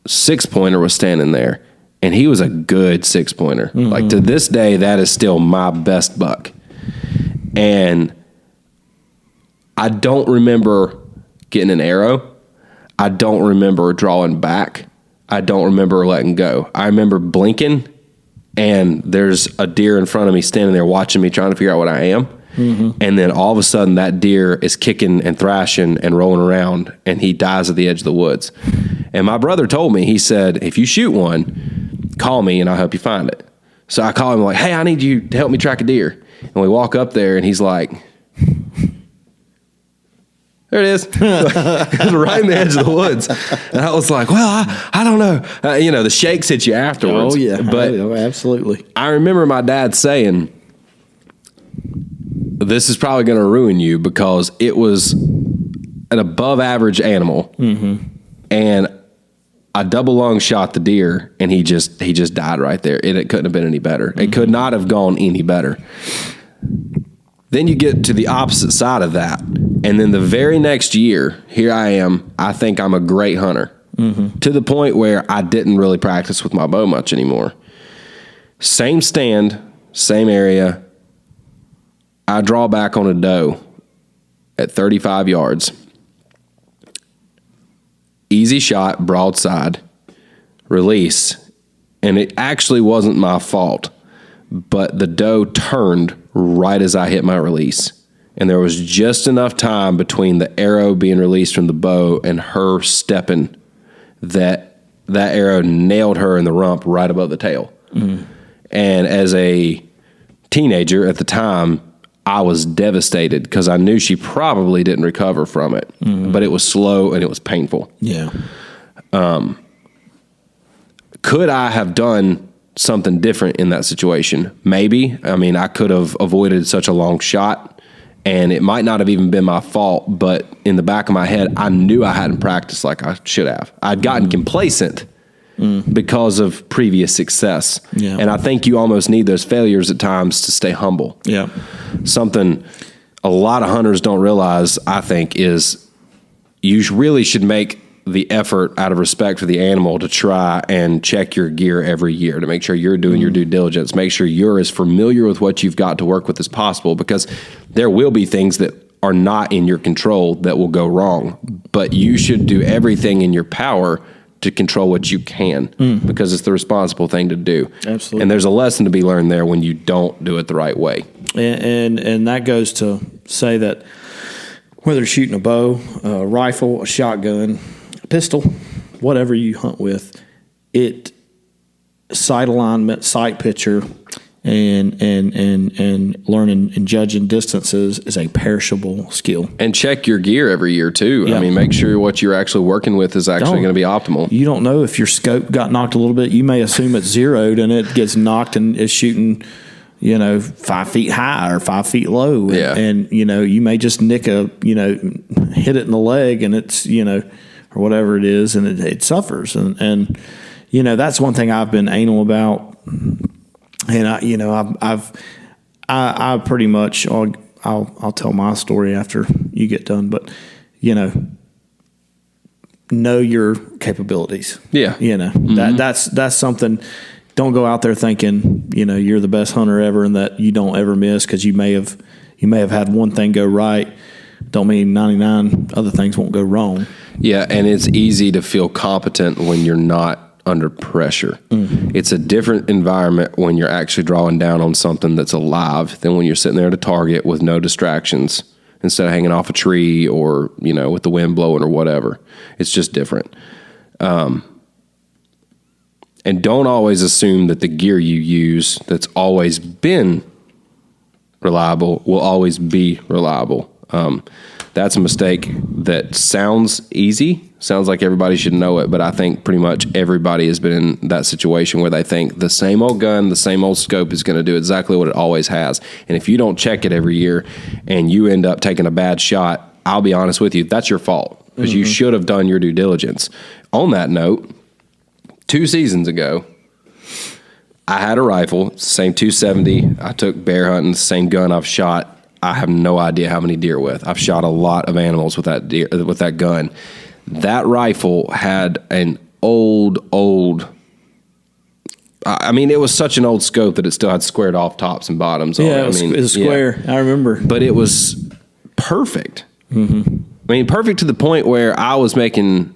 6-pointer was standing there. And he was a good 6-pointer. Like to this day, that is still my best buck. And I don't remember getting an arrow. I don't remember drawing back. I don't remember letting go. I remember blinking, and there's a deer in front of me standing there watching me, trying to figure out what I am. And then all of a sudden, that deer is kicking and thrashing and rolling around, and he dies at the edge of the woods. And my brother told me, he said, if you shoot one, call me and I'll help you find it. So I call him like, hey, I need you to help me track a deer. And we walk up there, and he's like, there it is. It was right in the edge of the woods. And I was like, well, I don't know. You know, the shakes hit you afterwards. Oh, yeah. But absolutely. I remember my dad saying, this is probably going to ruin you, because it was an above average animal. And I double lung shot the deer, and he just died right there. It couldn't have been any better. It could not have gone any better. Then you get to the opposite side of that. And then the very next year, here I am. I think I'm a great hunter, to the point where I didn't really practice with my bow much anymore. Same stand, same area. I draw back on a doe at 35 yards. Easy shot, broadside, release. And it actually wasn't my fault, but the doe turned right as I hit my release. And there was just enough time between the arrow being released from the bow and her stepping that arrow nailed her in the rump right above the tail. And as a teenager at the time, I was devastated, because I knew she probably didn't recover from it. But it was slow and it was painful. Yeah. Could I have done something different in that situation? Maybe. I mean, I could have avoided such a long shot, and it might not have even been my fault, but in the back of my head, I knew I hadn't practiced like I should have. I'd gotten complacent because of previous success. Yeah. And I think you almost need those failures at times to stay humble. Yeah. Something a lot of hunters don't realize, I think, is you really should make the effort out of respect for the animal to try and check your gear every year to make sure you're doing your due diligence. Make sure you're as familiar with what you've got to work with as possible, because there will be things that are not in your control that will go wrong. But you should do everything in your power to control what you can, because it's the responsible thing to do. Absolutely. And there's a lesson to be learned there when you don't do it the right way. And that goes to say that whether you're shooting a bow, a rifle, a shotgun, a pistol, whatever you hunt with, sight alignment, sight picture, and learning and judging distances is a perishable skill. And check your gear every year too. Yeah. I mean, make sure what you're actually working with is actually going to be optimal. You don't know if your scope got knocked a little bit. You may assume it's zeroed and it gets knocked and is shooting, 5 feet high or 5 feet low. Yeah. And you may just nick hit it in the leg and it's, or whatever it is, and it suffers. And that's one thing I've been anal about. And I pretty much, I'll tell my story after you get done, but know your capabilities. Yeah. That's something. Don't go out there thinking, you're the best hunter ever and that you don't ever miss, because you may have had one thing go right. Don't mean 99 other things won't go wrong. Yeah, and it's easy to feel competent when you're not under pressure. It's a different environment when you're actually drawing down on something that's alive than when you're sitting there at a target with no distractions instead of hanging off a tree or, with the wind blowing or whatever. It's just different. And don't always assume that the gear you use that's always been reliable will always be reliable. That's a mistake that sounds easy, sounds like everybody should know it, but I think pretty much everybody has been in that situation where they think the same old gun, the same old scope is going to do exactly what it always has. And if you don't check it every year and you end up taking a bad shot, I'll be honest with you, that's your fault, because you should have done your due diligence. On that note, 2 seasons ago, I had a rifle, same 270. I took bear hunting, same gun I've shot. I have no idea how many deer with. I've shot a lot of animals with that gun. That rifle had an old. I mean, it was such an old scope that it still had squared off tops and bottoms. Yeah, it was square. Yeah. I remember, but it was perfect. I mean, perfect to the point where I was making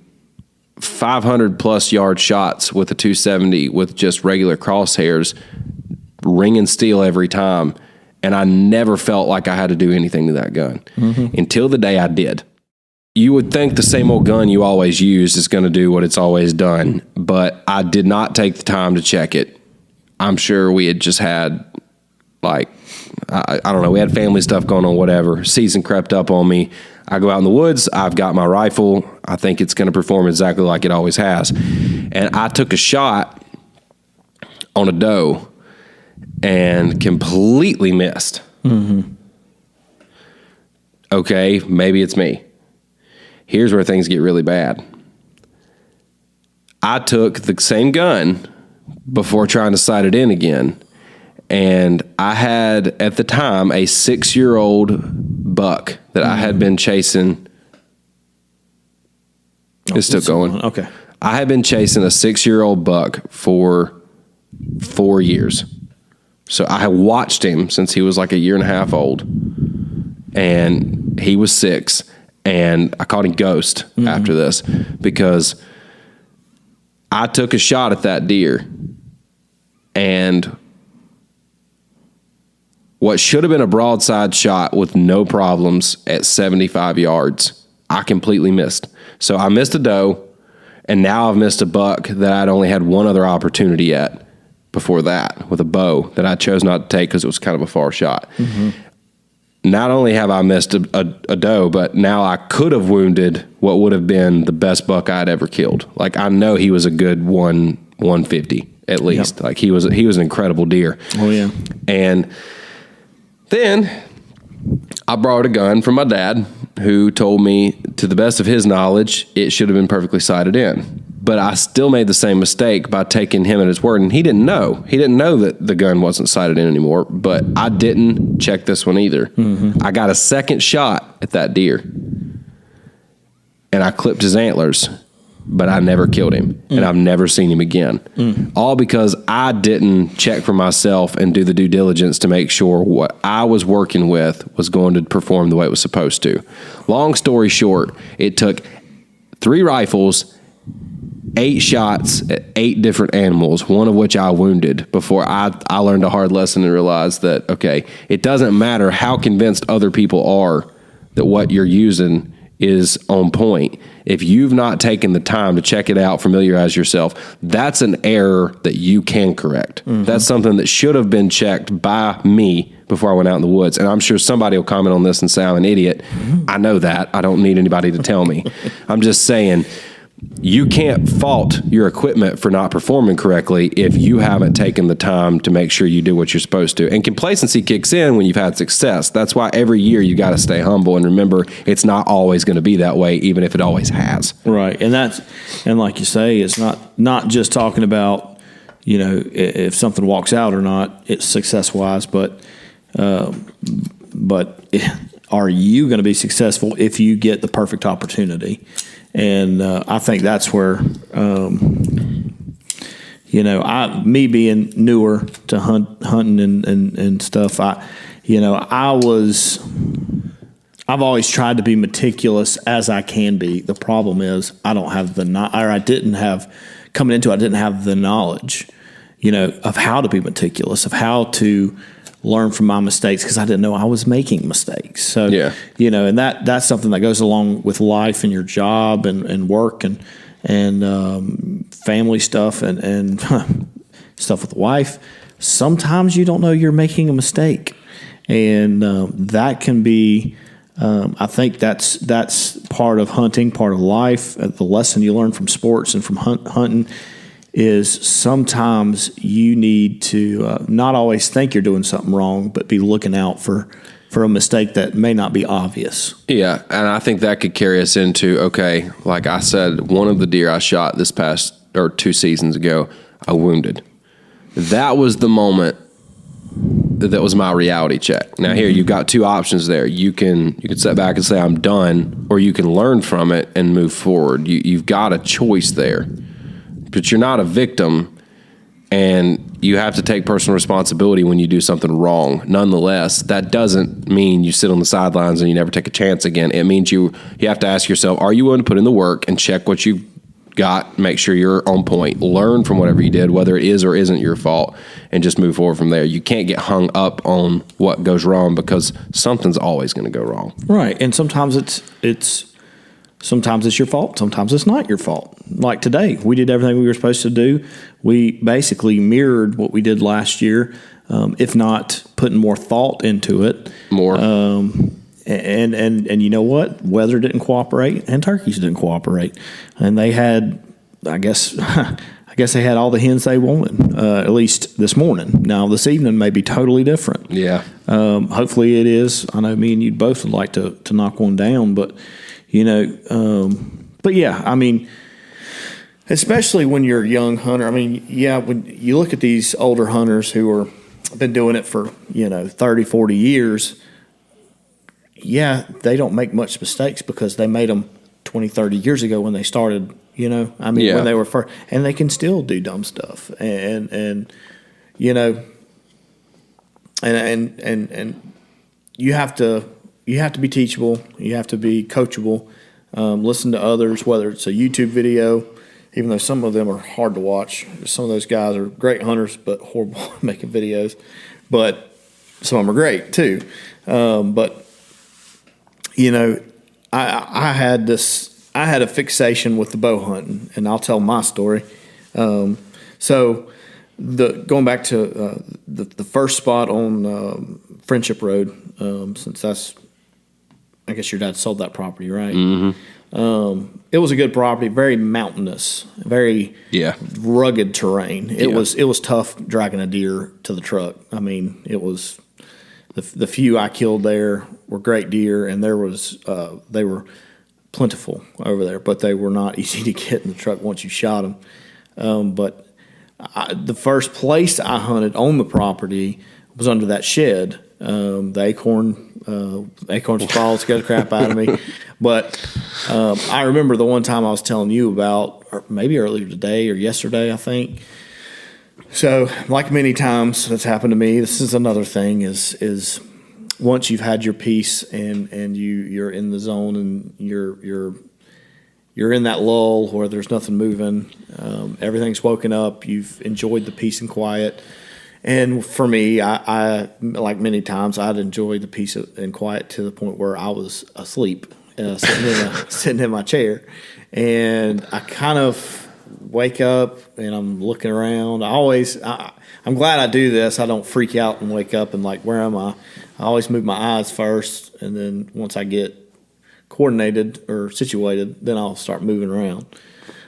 500 plus yard shots with a 270 with just regular crosshairs, ringing steel every time. And I never felt like I had to do anything to that gun until the day I did. You would think the same old gun you always use is going to do what it's always done, but I did not take the time to check it. I'm sure we had just had, I don't know, we had family stuff going on, whatever. Season crept up on me. I go out in the woods. I've got my rifle. I think it's going to perform exactly like it always has. And I took a shot on a doe and completely missed. Okay, maybe it's me. Here's where things get really bad. I took the same gun before trying to sight it in again, and I had, at the time, a 6-year-old buck that I had been chasing. It's still going. Okay. I had been chasing a 6-year-old buck for 4 years. So I had watched him since he was like a year and a half old, and he was 6, and I called him Ghost after this because I took a shot at that deer, and what should have been a broadside shot with no problems at 75 yards, I completely missed. So I missed a doe, and now I've missed a buck that I'd only had one other opportunity at before that with a bow that I chose not to take because it was kind of a far shot. Not only have I missed a doe, but now I could have wounded what would have been the best buck I'd ever killed. Like, I know he was a good 150 at least. Yep. Like, he was an incredible deer. Oh yeah. And then I borrowed a gun from my dad, who told me, to the best of his knowledge, it should have been perfectly sighted in. But I still made the same mistake by taking him at his word. And he didn't know. He didn't know that the gun wasn't sighted in anymore. But I didn't check this one either. I got a second shot at that deer. And I clipped his antlers. But I never killed him. And I've never seen him again. All because I didn't check for myself and do the due diligence to make sure what I was working with was going to perform the way it was supposed to. Long story short, it took 3 rifles, 8 shots at 8 different animals, one of which I wounded before I learned a hard lesson and realized that, okay, it doesn't matter how convinced other people are that what you're using is on point. If you've not taken the time to check it out, familiarize yourself, that's an error that you can correct. That's something that should have been checked by me before I went out in the woods. And I'm sure somebody will comment on this and say I'm an idiot. I know that. I don't need anybody to tell me. I'm just saying, you can't fault your equipment for not performing correctly if you haven't taken the time to make sure you do what you're supposed to. And complacency kicks in when you've had success. That's why every year you got to stay humble and remember it's not always going to be that way, even if it always has. Right. And like you say, it's not just talking about, if something walks out or not, it's success-wise, but are you going to be successful if you get the perfect opportunity? And I think that's where, me being newer to hunting and stuff, I've always tried to be meticulous as I can be. The problem is I didn't have the knowledge, of how to be meticulous, of how to learn from my mistakes, because I didn't know I was making mistakes. So, and that's something that goes along with life and your job and work and family stuff and stuff with the wife. Sometimes you don't know you're making a mistake, and that can be. I think that's part of hunting, part of life. The lesson you learn from sports and from hunting is sometimes you need to not always think you're doing something wrong, but be looking out for a mistake that may not be obvious. Yeah, and I think that could carry us into, okay, like I said, one of the deer I shot this past, or 2 seasons ago, I wounded. That was the moment that was my reality check. Now here, you've got 2 options there. You can sit back and say, I'm done, or you can learn from it and move forward. You've got a choice there. But you're not a victim, and you have to take personal responsibility when you do something wrong. Nonetheless, that doesn't mean you sit on the sidelines and you never take a chance again. It means you have to ask yourself, are you willing to put in the work and check what you've got, make sure you're on point, learn from whatever you did, whether it is or isn't your fault, and just move forward from there. You can't get hung up on what goes wrong, because something's always going to go wrong. Right, and sometimes Sometimes it's your fault. Sometimes it's not your fault. Like today, we did everything we were supposed to do. We basically mirrored what we did last year, if not putting more thought into it. More. And you know what? Weather didn't cooperate, and turkeys didn't cooperate, and they had, I guess they had all the hens they wanted. At least this morning. Now this evening may be totally different. Yeah. Hopefully it is. I know me and you both would like to knock one down, but. But yeah, I mean, especially when you're a young hunter. I mean, yeah, when you look at these older hunters who been doing it for, 30, 40 years, yeah, they don't make much mistakes because they made them 20, 30 years ago when they started, when they were first, and they can still do dumb stuff. And you have to be teachable. You have to be coachable. Listen to others, whether it's a YouTube video, even though some of them are hard to watch. Some of those guys are great hunters, but horrible at making videos. But some of them are great too. I had a fixation with the bow hunting, and I'll tell my story. So going back to the first spot on Friendship Road, since that's, I guess your dad sold that property, right? Mm-hmm. It was a good property, very mountainous, very rugged terrain. It was tough dragging a deer to the truck. I mean, it was the few I killed there were great deer, and there was they were plentiful over there, but they were not easy to get in the truck once you shot them. But the first place I hunted on the property was under that shed. The acorns fall scare the crap out of me. But I remember the one time I was telling you about, or maybe earlier today or yesterday, I think. So, like many times that's happened to me, this is another thing is once you've had your peace and you're in the zone and you're in that lull where there's nothing moving, everything's woken up, you've enjoyed the peace and quiet. And for me, I like many times, I'd enjoy the peace and quiet to the point where I was asleep, sitting in my chair. And I kind of wake up and I'm looking around. I'm glad I do this. I don't freak out and wake up and like, where am I? I always move my eyes first, and then once I get coordinated or situated, then I'll start moving around.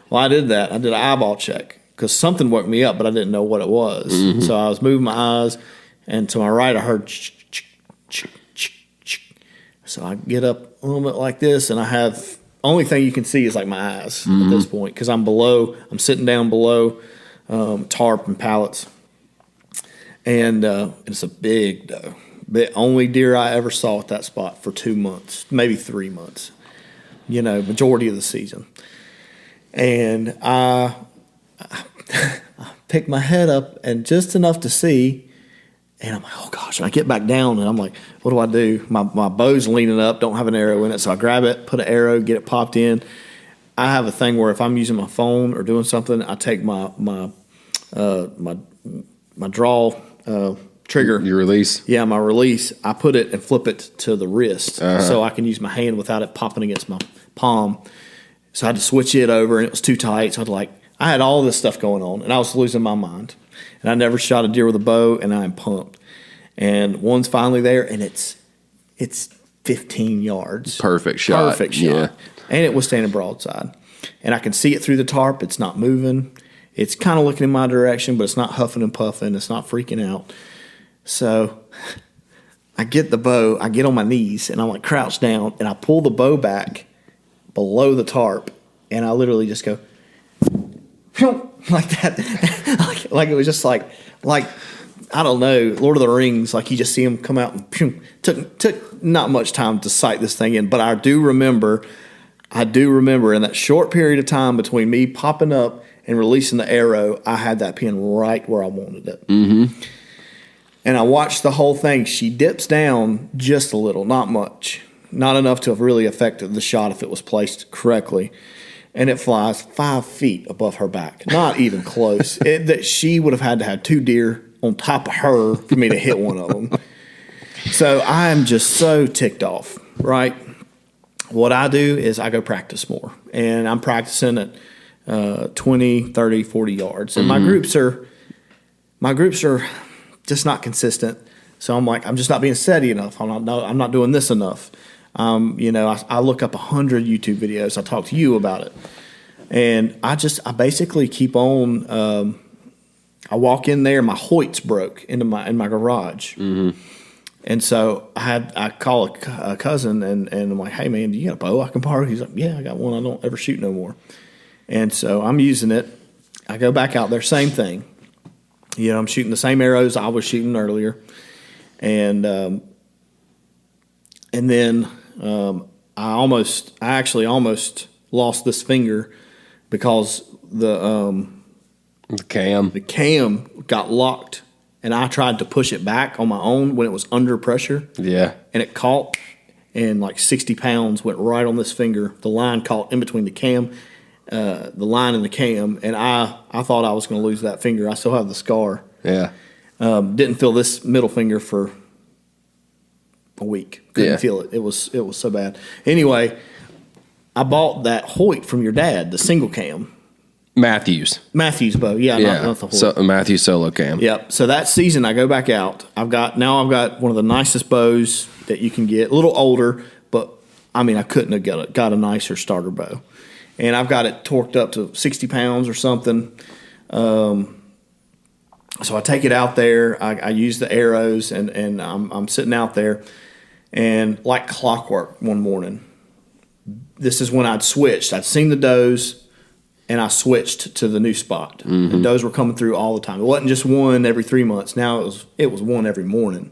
Well, I did that. I did an eyeball check because something woke me up, but I didn't know what it was. Mm-hmm. So I was moving my eyes, and to my right, I heard so I get up a little bit like this, and I have only thing you can see is like my eyes at this point because I'm sitting down below tarp and pallets, and it's a big doe. The only deer I ever saw at that spot for 2 months, maybe 3 months, majority of the season. And I picked my head up and just enough to see, and I'm like, oh gosh, and I get back down and I'm like, what do I do? My bow's leaning up, don't have an arrow in it, so I grab it, put an arrow, get it popped in. I have a thing where if I'm using my phone or doing something, I take my draw trigger. Your release? Yeah, my release. I put it and flip it to the wrist so I can use my hand without it popping against my palm. So I had to switch it over, and it was too tight. So I had all this stuff going on, and I was losing my mind. And I never shot a deer with a bow, and I'm pumped. And one's finally there, and it's 15 yards. Perfect shot. Yeah. And it was standing broadside. And I can see it through the tarp. It's not moving. It's kind of looking in my direction, but it's not huffing and puffing. It's not freaking out. So I get the bow, I get on my knees, and I'm like crouched down, and I pull the bow back below the tarp, and I literally just go like that, like it was just like I don't know, Lord of the Rings, like you just see him come out and took not much time to sight this thing in, but I do remember in that short period of time between me popping up and releasing the arrow, I had that pin right where I wanted it. Mm-hmm. And I watched the whole thing. She dips down just a little, not much. Not enough to have really affected the shot if it was placed correctly. And it flies 5 feet above her back. Not even close. That she would have had to have 2 deer on top of her for me to hit one of them. So I am just so ticked off, right? What I do is I go practice more. And I'm practicing at 20, 30, 40 yards. And my groups are just not consistent. So I'm like, I'm just not being steady enough. I'm not doing this enough. I look up 100 YouTube videos. I talk to you about it. And I basically keep on, I walk in there, my Hoyt's broke in my garage. Mm-hmm. And so I call a cousin and I'm like, hey man, do you got a bow I can borrow? He's like, yeah, I got one. I don't ever shoot no more. And so I'm using it. I go back out there, same thing. I'm shooting the same arrows I was shooting earlier, and then I actually almost lost this finger because the cam got locked, and I tried to push it back on my own when it was under pressure. Yeah, and it caught, and like 60 pounds went right on this finger. The line caught in between the cam. The line in the cam, and I thought I was going to lose that finger. I still have the scar. Yeah. Didn't feel this middle finger for a week. Couldn't feel it. It was so bad. Anyway, I bought that Hoyt from your dad, the single cam. Matthews bow. Yeah. Not the Hoyt. So Matthews solo cam. Yep. So that season I go back out. I've got one of the nicest bows that you can get. A little older, but I mean I couldn't have got a nicer starter bow. And I've got it torqued up to 60 pounds or something. So I take it out there. I use the arrows, and I'm sitting out there. And like clockwork one morning, this is when I'd switched. I'd seen the does, and I switched to the new spot. And does were coming through all the time. It wasn't just one every 3 months. Now it was one every morning.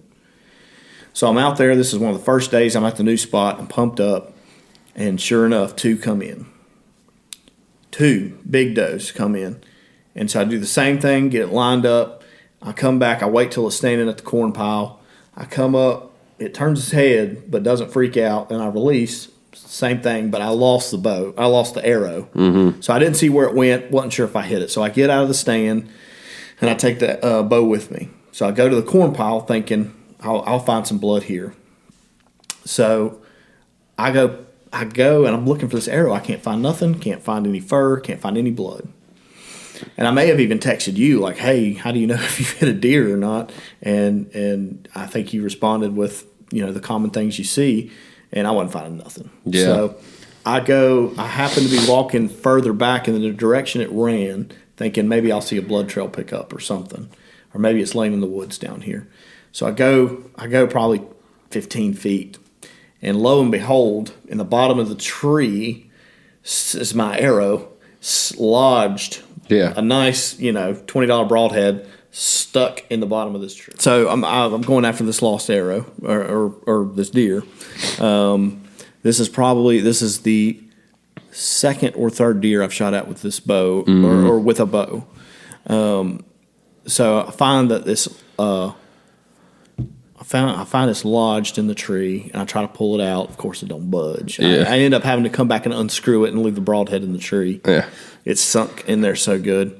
So I'm out there. This is one of the first days I'm at the new spot. I'm pumped up, and sure enough, 2 come in. 2 big does come in. And so I do the same thing, get it lined up. I come back. I wait till it's standing at the corn pile. I come up. It turns its head, but doesn't freak out, and I release. Same thing, but I lost the bow. I lost the arrow. So I didn't see where it went. Wasn't sure if I hit it. So I get out of the stand, and I take the bow with me. So I go to the corn pile thinking I'll find some blood here. So I go, and I'm looking for this arrow. I can't find nothing. Can't find any fur. Can't find any blood. And I may have even texted you like, "Hey, how do you know if you've hit a deer or not?" And I think you responded with, the common things you see. And I wasn't finding nothing. Yeah. So I happen to be walking further back in the direction it ran, thinking maybe I'll see a blood trail pick up or something. Or maybe it's laying in the woods down here. So I go probably 15 feet. And lo and behold, in the bottom of the tree is my arrow lodged. Yeah. A nice, $20 broadhead stuck in the bottom of this tree. So I'm going after this lost arrow or this deer. This is the second or third deer I've shot at with this bow or with a bow. So I find that this I find it's lodged in the tree, and I try to pull it out. Of course, it don't budge. Yeah. I end up having to come back and unscrew it and leave the broadhead in the tree. Yeah. It's sunk in there so good.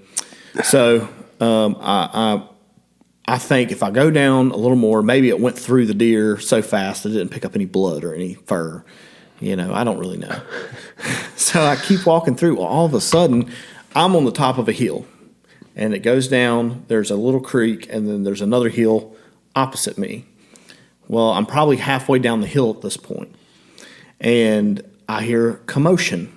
So I think if I go down a little more, maybe it went through the deer so fast that it didn't pick up any blood or any fur. I don't really know. So I keep walking through. Well, all of a sudden, I'm on the top of a hill, and it goes down. There's a little creek, and then there's another hill opposite me. Well, I'm probably halfway down the hill at this point, and I hear commotion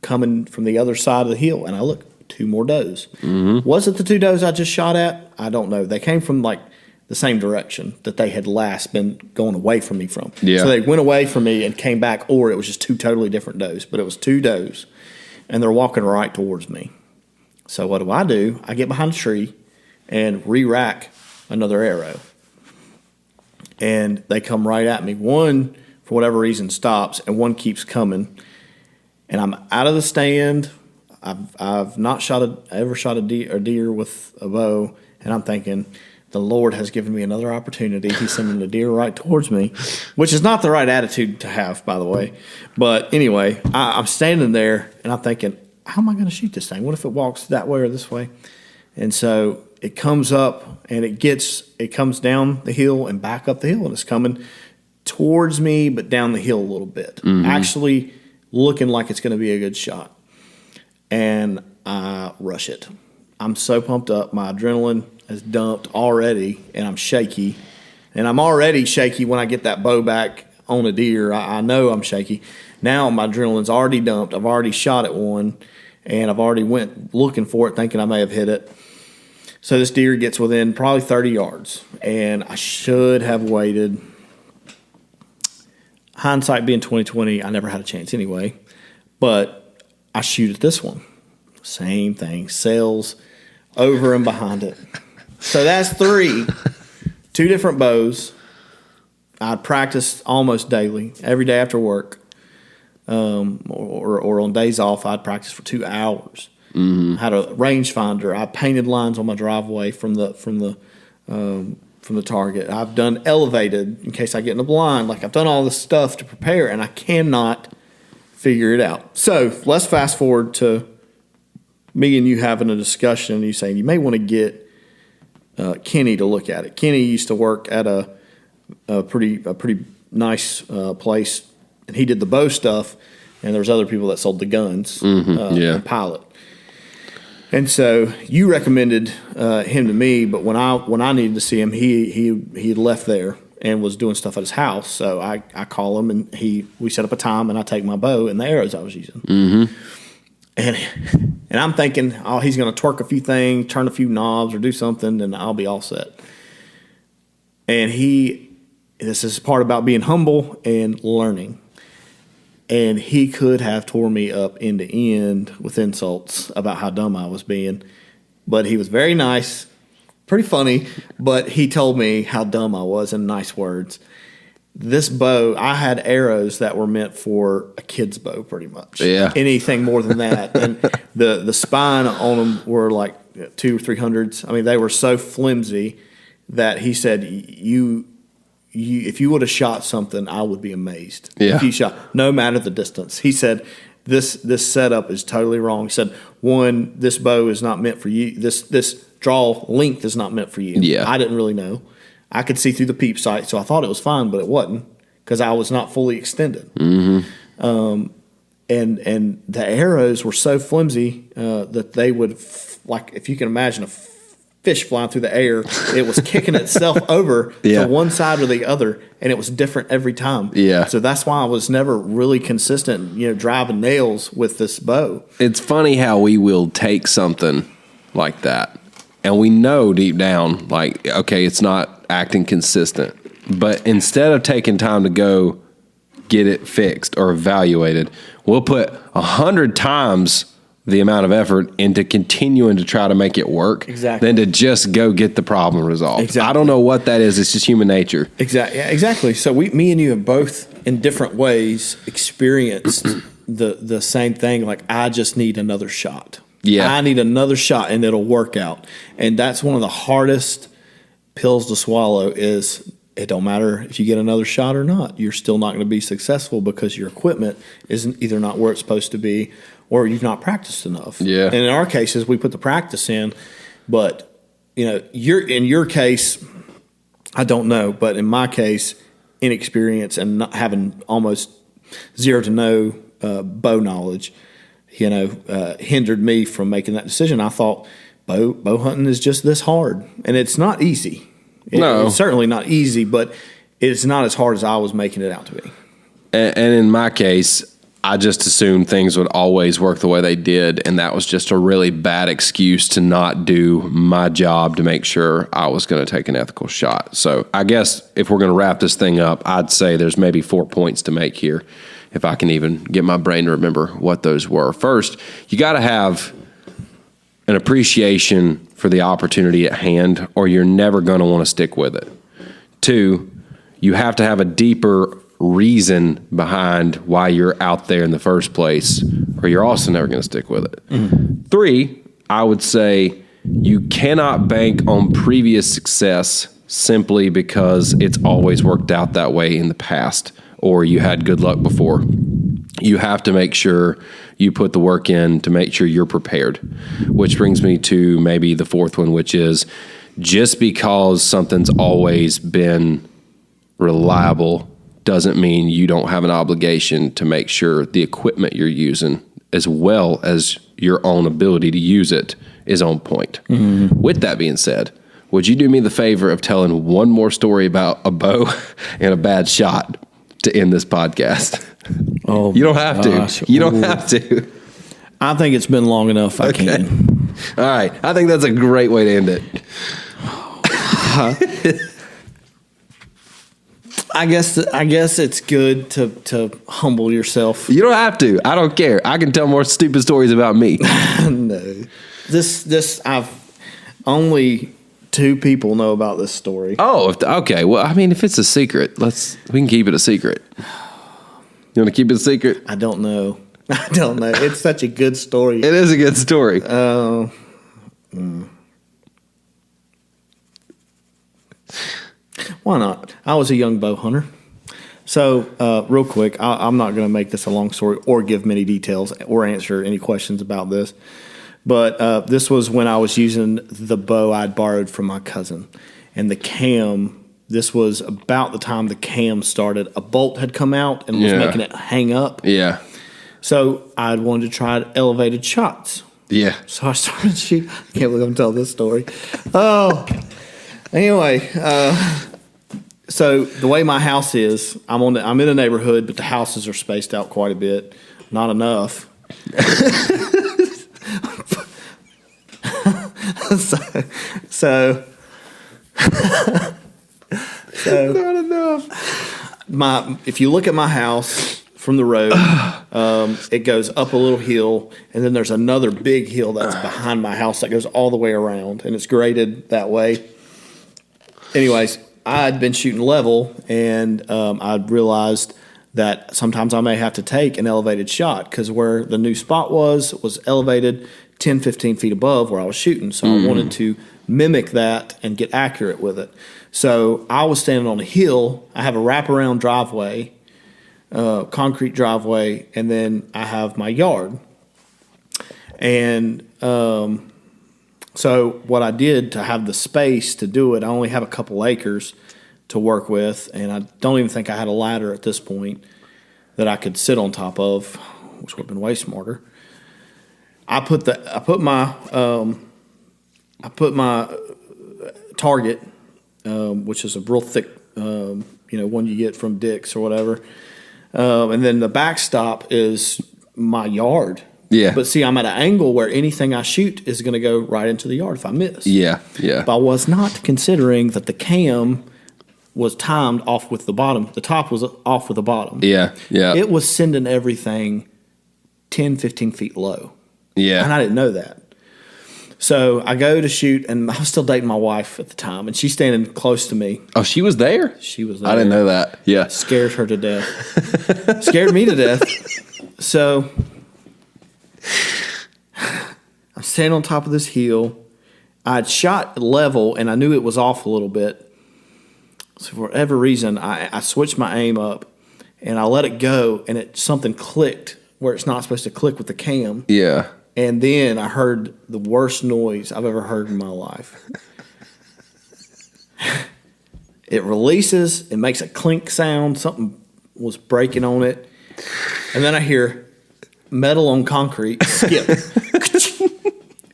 coming from the other side of the hill, and I look. 2 more does. Was it the 2 does I just shot at? I don't know. They came from like the same direction that they had last been going away from me from. Yeah. So they went away from me and came back, or it was just 2 totally different does. But it was 2 does, and they're walking right towards me. So what do? I get behind a tree and re-rack another arrow. And they come right at me. One, for whatever reason, stops, and one keeps coming. And I'm out of the stand. I've not ever shot a deer with a bow, and I'm thinking, the Lord has given me another opportunity. He's sending a deer right towards me, which is not the right attitude to have, by the way. But anyway, I'm standing there, and I'm thinking, how am I going to shoot this thing? What if it walks that way or this way? And so it comes up, and it comes down the hill and back up the hill, and it's coming towards me, but down the hill a little bit. Actually looking like it's going to be a good shot. And I rush it. I'm so pumped up. My adrenaline is dumped already, and I'm shaky. And I'm already shaky when I get that bow back on a deer. I know I'm shaky. Now my adrenaline's already dumped. I've already shot at one, and I've already went looking for it, thinking I may have hit it. So this deer gets within probably 30 yards, and I should have waited. Hindsight being 20/20, I never had a chance anyway. But I shoot at this one. Same thing. Sails over and behind it. So that's 3. 2 different bows. I'd practice almost daily, every day after work. Or on days off, I'd practice for 2 hours. I had a rangefinder. I painted lines on my driveway from the target. I've done elevated in case I get in a blind. Like, I've done all this stuff to prepare, and I cannot figure it out. So let's fast forward to me and you having a discussion, and you saying you may want to get Kenny to look at it. Kenny used to work at a pretty nice place, and he did the bow stuff, and there was other people that sold the guns, and Pilot. And so you recommended him to me, but when I needed to see him, he had left there and was doing stuff at his house. So I call him, and we set up a time, and I take my bow and the arrows I was using. And I'm thinking, oh, he's going to twerk a few things, turn a few knobs, or do something, and I'll be all set. And this is part about being humble and learning. And he could have tore me up end to end with insults about how dumb I was being. But he was very nice, pretty funny, but he told me how dumb I was in nice words. This bow, I had arrows that were meant for a kid's bow, pretty much. Yeah. Anything more than that. And the spine on them were like 200 or 300s. I mean, they were so flimsy that he said, if you would have shot something, I would be amazed. Yeah. If you shot, no matter the distance. He said, this setup is totally wrong. He said, one, this bow is not meant for you. This draw length is not meant for you. Yeah. I didn't really know. I could see through the peep sight, so I thought it was fine, but it wasn't because I was not fully extended. Mm-hmm. And the arrows were so flimsy that they would, like if you can imagine a fish flying through the air, it was kicking itself over to one side or the other, and it was different every time. Yeah. So that's why I was never really consistent, driving nails with this bow. It's funny how we will take something like that, and we know deep down, like, okay, it's not acting consistent. But instead of taking time to go get it fixed or evaluated, we'll put 100 times the amount of effort into continuing to try to make it work than to just go get the problem resolved. Exactly. I don't know what that is. It's just human nature. Exactly. So me and you have both, in different ways, experienced the same thing. Like, I just need another shot. Yeah. I need another shot, and it'll work out. And that's one of the hardest pills to swallow is it don't matter if you get another shot or not. You're still not going to be successful because your equipment isn't either not where it's supposed to be or you've not practiced enough. Yeah. And in our cases, we put the practice in, but in your case, I don't know, but in my case, inexperience and not having almost zero to no bow knowledge, hindered me from making that decision. I thought bow hunting is just this hard, and it's not easy. It's certainly not easy, but it's not as hard as I was making it out to be. And in my case, I just assumed things would always work the way they did, and that was just a really bad excuse to not do my job to make sure I was going to take an ethical shot. So I guess if we're going to wrap this thing up, I'd say there's maybe 4 points to make here, if I can even get my brain to remember what those were. First, you got to have an appreciation for the opportunity at hand, or you're never going to want to stick with it. 2, you have to have a deeper reason behind why you're out there in the first place, or you're also never going to stick with it. Mm-hmm. 3, I would say you cannot bank on previous success simply because it's always worked out that way in the past, or you had good luck before. You have to make sure you put the work in to make sure you're prepared, which brings me to maybe the 4th one, which is just because something's always been reliable doesn't mean you don't have an obligation to make sure the equipment you're using, as well as your own ability to use it, is on point. Mm-hmm. With that being said, would you do me the favor of telling one more story about a bow and a bad shot to end this podcast? Oh, you don't have to. You don't have to. I think it's been long enough. I can. All right. I think that's a great way to end it. I guess it's good to humble yourself. You don't have to. I don't care. I can tell more stupid stories about me. No. This I've only 2 people know about this story. Oh, okay. Well, I mean, if it's a secret, we can keep it a secret. You want to keep it a secret? I don't know. It's such a good story. It is a good story. Why not? I was a young bow hunter. So, real quick, I'm not going to make this a long story or give many details or answer any questions about this. But this was when I was using the bow I'd borrowed from my cousin. And the cam, this was about the time the cam started. A bolt had come out and was making it hang up. Yeah. So I wanted to try elevated shots. Yeah. So I started shooting. I can't believe I'm telling this story. Oh. Anyway, so the way my house is, I'm in a neighborhood, but the houses are spaced out quite a bit. Not enough. So not enough. If you look at my house from the road. It goes up a little hill, and then there's another big hill that's behind my house that goes all the way around, and it's graded that way. Anyways, I'd been shooting level, and I'd realized that sometimes I may have to take an elevated shot because where the new spot was elevated 10, 15 feet above where I was shooting. So I wanted to mimic that and get accurate with it. So I was standing on a hill. I have a wraparound driveway, concrete driveway, and then I have my yard. And so what I did to have the space to do it, I only have a couple acres to work with, and I don't even think I had a ladder at this point that I could sit on top of, which would have been way smarter. I put my target, which is a real thick, one you get from Dick's or whatever, and then the backstop is my yard. Yeah. But see, I'm at an angle where anything I shoot is going to go right into the yard if I miss. Yeah. But I was not considering that the cam was timed off with the bottom. The top was off with the bottom. Yeah. It was sending everything 10, 15 feet low. Yeah. And I didn't know that. So I go to shoot, and I was still dating my wife at the time, and she's standing close to me. Oh, she was there? She was there. I didn't know that. Yeah. Scared her to death. Scared me to death. So I'm standing on top of this hill. I'd shot level, and I knew it was off a little bit. So for whatever reason, I switched my aim up, and I let it go, and something clicked where it's not supposed to click with the cam. Yeah. And then I heard the worst noise I've ever heard in my life. It releases, it makes a clink sound, something was breaking on it, and then I hear metal on concrete skip.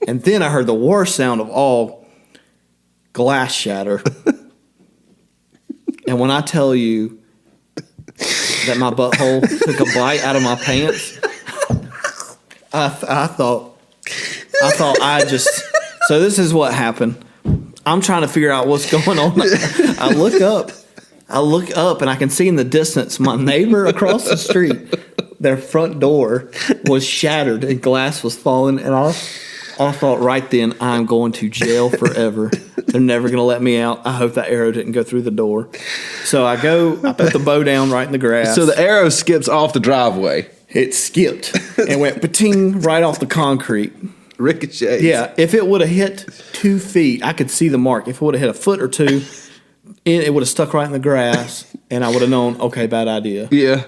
And then I heard the worst sound of all, glass shatter. And when I tell you that my butthole took a bite out of my pants, I thought so this is what happened. I'm trying to figure out what's going on. I look up and I can see in the distance my neighbor across the street, their front door was shattered and glass was falling, and I thought right then, I'm going to jail forever. They're never going to let me out. I hope that arrow didn't go through the door. So I put the bow down right in the grass. So the arrow skips off the driveway. It skipped and went pating right off the concrete. Ricochets. Yeah, if it would have hit 2 feet, I could see the mark. If it would have hit a foot or two, it would have stuck right in the grass, and I would have known, okay, bad idea. Yeah.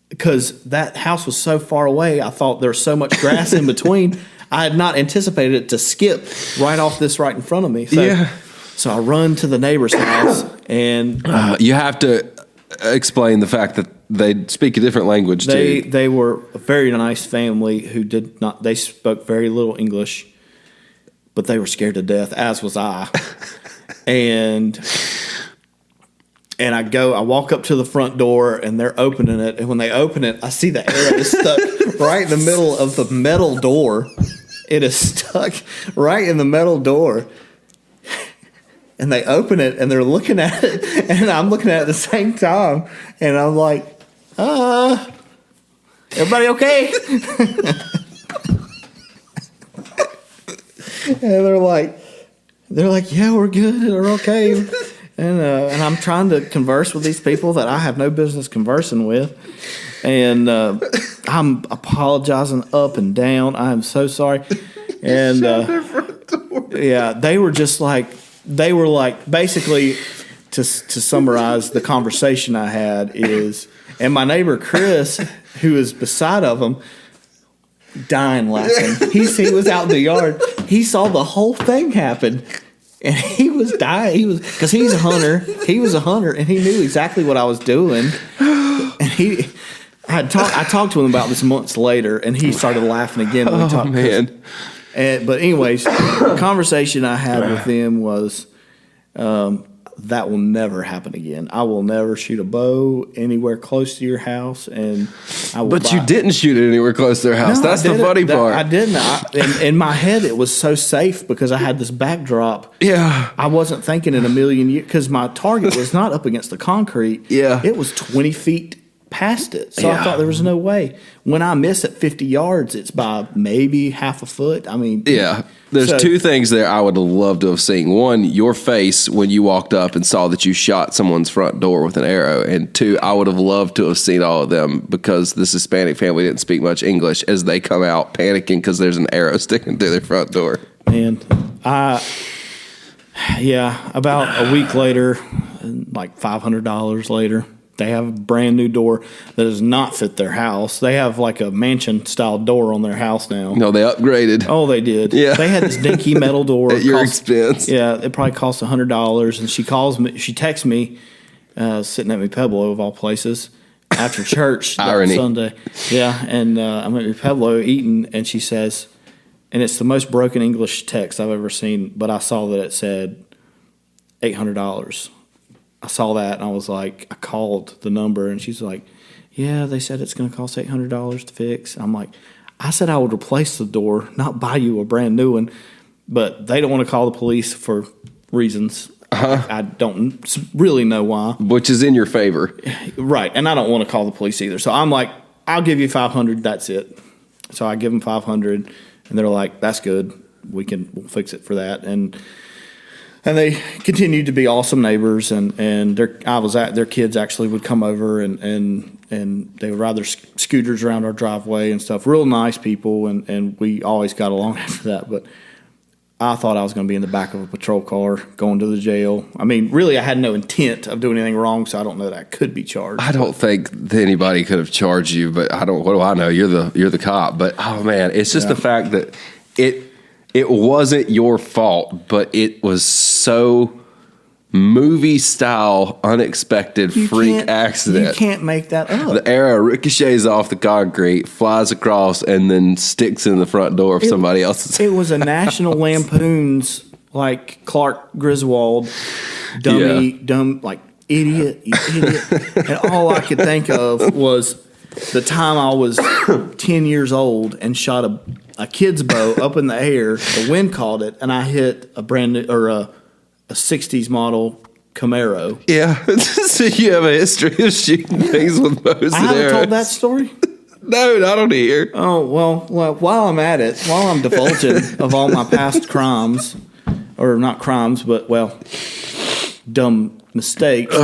Because that house was so far away, I thought there was so much grass in between. I had not anticipated it to skip right off this right in front of me. So I run to the neighbor's house, and you have to explain the fact that they speak a different language too. They were a very nice family who did not. They spoke very little English, but they were scared to death, as was I. and I walk up to the front door, and they're opening it. And when they open it, I see the arrow is stuck right in the middle of the metal door. It is stuck right in the metal door. And they open it, and they're looking at it, and I'm looking at it at the same time. And I'm like, everybody okay? And they're like, yeah, we're good, we're okay. And I'm trying to converse with these people that I have no business conversing with. And I'm apologizing up and down. I am so sorry. And yeah, they were basically, to summarize the conversation I had is, and my neighbor Chris, who is beside of him, dying laughing. He was out in the yard. He saw the whole thing happen. And he was dying. Because he's a hunter. He was a hunter, and he knew exactly what I was doing. And I talked to him about this months later, and he started laughing again when we talked. Man. But anyways, the conversation I had with them was, that will never happen again. I will never shoot a bow anywhere close to your house, and I will. But you didn't shoot it anywhere close to their house. No, That's the funny part. I didn't. In my head, it was so safe because I had this backdrop. Yeah. I wasn't thinking in a million years because my target was not up against the concrete. Yeah. It was 20 feet past it. So I Yeah. thought there was no way. When I miss at 50 yards, it's by maybe half a foot. I mean, Yeah. There's two things there I would have loved to have seen. One, your face when you walked up and saw that you shot someone's front door with an arrow. And two, I would have loved to have seen all of them, because this Hispanic family didn't speak much English, as they come out panicking because there's an arrow sticking through their front door. And about a week later, like $500 later, they have a brand new door that does not fit their house. They have like a mansion style door on their house now. No, they upgraded. Oh, they did. Yeah. They had this dinky metal door. At your expense. Yeah, it probably cost $100. And she calls me, she texts me, sitting at me Pueblo of all places, after church that Irony. Sunday. Yeah, and I'm at me Pueblo eating, and she says, and it's the most broken English text I've ever seen, but I saw that it said $800. I saw that, and I was like, I called the number, and she's like, yeah, they said it's going to cost $800 to fix. I'm like, I said I would replace the door, not buy you a brand new one, but they don't want to call the police for reasons. I don't really know why. Which is in your favor. Right, and I don't want to call the police either. So I'm like, I'll give you $500, that's it. So I give them $500, and they're like, that's good. We'll fix it for that. And they continued to be awesome neighbors, and their kids actually would come over, and they would ride their scooters around our driveway and stuff. Real nice people, and we always got along after that. But I thought I was going to be in the back of a patrol car going to the jail. I mean, really, I had no intent of doing anything wrong, so I don't know that I could be charged. I don't think that anybody could have charged you, but I don't. What do I know? You're the cop. But oh man, it's just the fact that it wasn't your fault, but it was so movie style, unexpected freak accident. You can't make that up. The arrow ricochets off the concrete, flies across, and then sticks in the front door of somebody else's. It was a National Lampoon's, like Clark Griswold, dumb, like idiot. And all I could think of was the time I was 10 years old and shot a kid's bow up in the air. The wind caught it, and I hit a brand new, or a 60s model Camaro. Yeah. So you have a history of shooting things with bows I and haven't arrows. told that story. No, not on here. Oh, well, while I'm at it, while I'm divulging of all my past crimes, or not crimes, but, well, dumb mistakes,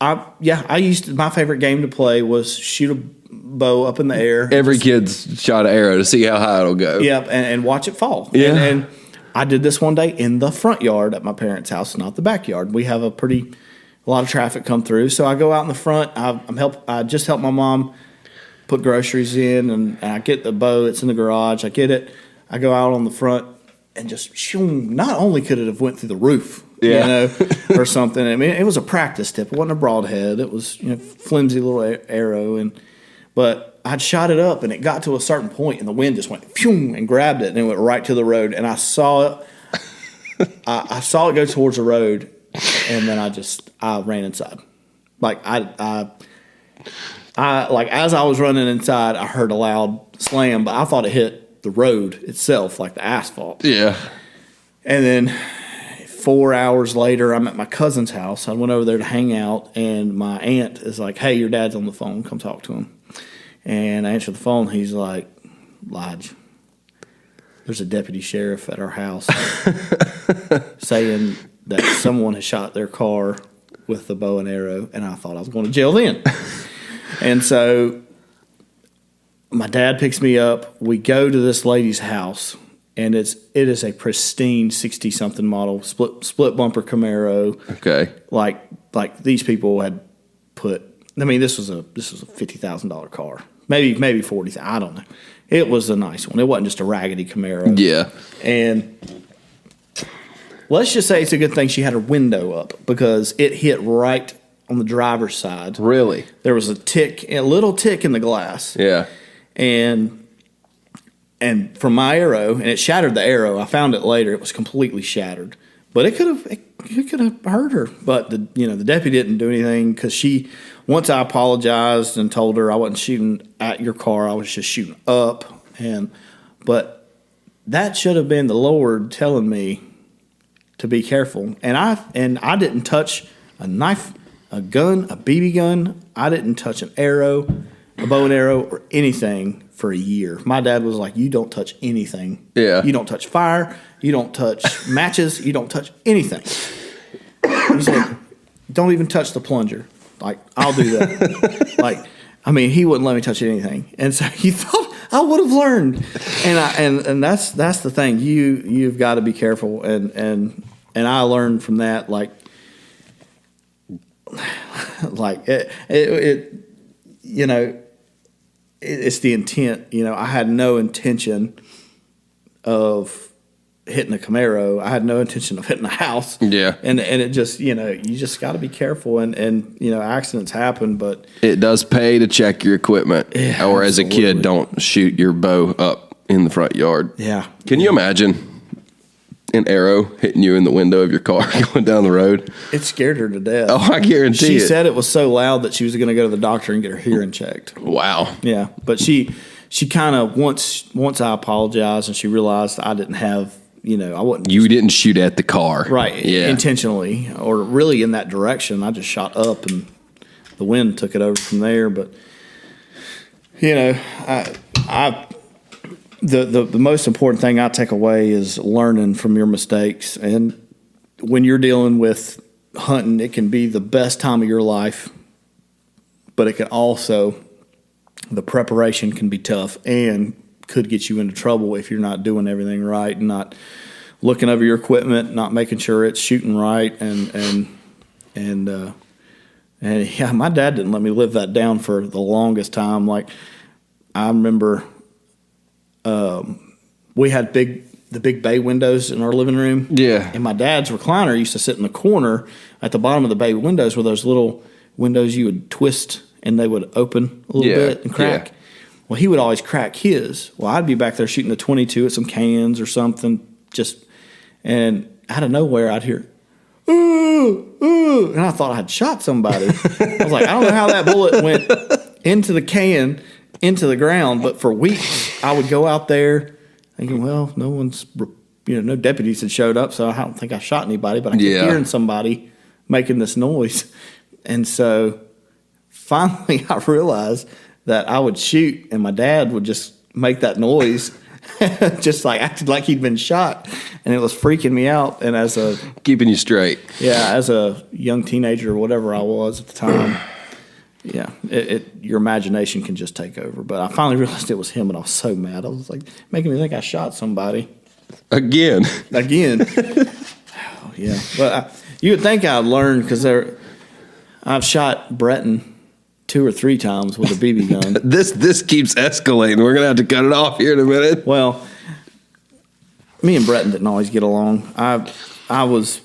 my favorite game to play was shoot a bow up in the air. Every kid's shot an arrow to see how high it'll go. Yep, and watch it fall. Yeah. And I did this one day in the front yard at my parents' house, not the backyard. We have a lot of traffic come through, so I go out in the front. I just helped my mom put groceries in, and I get the bow. It's in the garage. I get it. I go out on the front and just shoom. Not only could it have went through the roof, or something. I mean, it was a practice tip. It wasn't a broadhead. It was flimsy little arrow, but I'd shot it up, and it got to a certain point, and the wind just went phew, and grabbed it, and it went right to the road. And I saw it. I saw it go towards the road, and then I ran inside. Like as I was running inside, I heard a loud slam, but I thought it hit the road itself, like the asphalt. Yeah. And then 4 hours later, I'm at my cousin's house. I went over there to hang out, and my aunt is like, "Hey, your dad's on the phone. Come talk to him." And I answer the phone. He's like, "Lodge, there's a deputy sheriff at our house saying that someone has shot their car with the bow and arrow." And I thought I was going to jail then. And so my dad picks me up. We go to this lady's house, and it is a pristine 60-something model split bumper Camaro. Okay. Like these people had put. I mean, this was a $50,000 car, maybe $40,000. I don't know. It was a nice one. It wasn't just a raggedy Camaro. Yeah. And let's just say it's a good thing she had her window up, because it hit right on the driver's side. Really? There was a little tick in the glass. Yeah. And from my arrow, and it shattered the arrow. I found it later; it was completely shattered. But it could have hurt her. But the deputy didn't do anything, because once I apologized and told her I wasn't shooting at your car, I was just shooting up. But that should have been the Lord telling me to be careful. And I didn't touch a a gun, a BB gun. I didn't touch an arrow, a bow and arrow, or anything for a year. My dad was like, you don't touch anything. Yeah. You don't touch fire. You don't touch matches. You don't touch anything. He's like, don't even touch the plunger. Like, I'll do that. Like, I mean, he wouldn't let me touch anything. And so he thought I would have learned. And that's the thing. You've got to be careful. And I learned from that, like it you know, it's the intent. You know, I had no intention of hitting a Camaro. I had no intention of hitting a house. Yeah. And it just, you know, you just got to be careful. And, you know, accidents happen, but it does pay to check your equipment. Yeah, or as a absolutely. kid, don't shoot your bow up in the front yard. Yeah. Can you imagine an arrow hitting you in the window of your car going down the road? It scared her to death. Oh, I guarantee She it. said it was so loud that she was going to go to the doctor and get her hearing checked. Wow. Yeah. But she kind of, once I apologized and she realized I didn't have, you know, I wasn't. You didn't shoot at the car. Right. Yeah. Intentionally or really in that direction. I just shot up and the wind took it over from there. But, you know, the most important thing I take away is learning from your mistakes. And when you're dealing with hunting, it can be the best time of your life, but it can also, the preparation can be tough and could get you into trouble if you're not doing everything right and not looking over your equipment, not making sure it's shooting right. And yeah, my dad didn't let me live that down for the longest time. Like, I remember we had the big bay windows in our living room. Yeah. And my dad's recliner used to sit in the corner at the bottom of the bay windows where those little windows you would twist and they would open a little bit and crack. Yeah. Well, he would always crack his. Well, I'd be back there shooting a 22 at some cans or something, and out of nowhere I'd hear, ooh, ooh, and I thought I had shot somebody. I was like, I don't know how that bullet went into the can, into the ground, but for weeks I would go out there thinking, well, no deputies had showed up, so I don't think I shot anybody, but I kept hearing somebody making this noise. And so finally I realized that I would shoot and my dad would just make that noise, just like acted like he'd been shot, and it was freaking me out. And Keeping you straight. Yeah, as a young teenager or whatever I was at the time, yeah, your imagination can just take over. But I finally realized it was him, and I was so mad. I was like, making me think I shot somebody. Again. Oh, yeah. But you would think I'd learn because I've shot Breton 2 or 3 times with a BB gun. This keeps escalating. We're going to have to cut it off here in a minute. Well, me and Breton didn't always get along. I was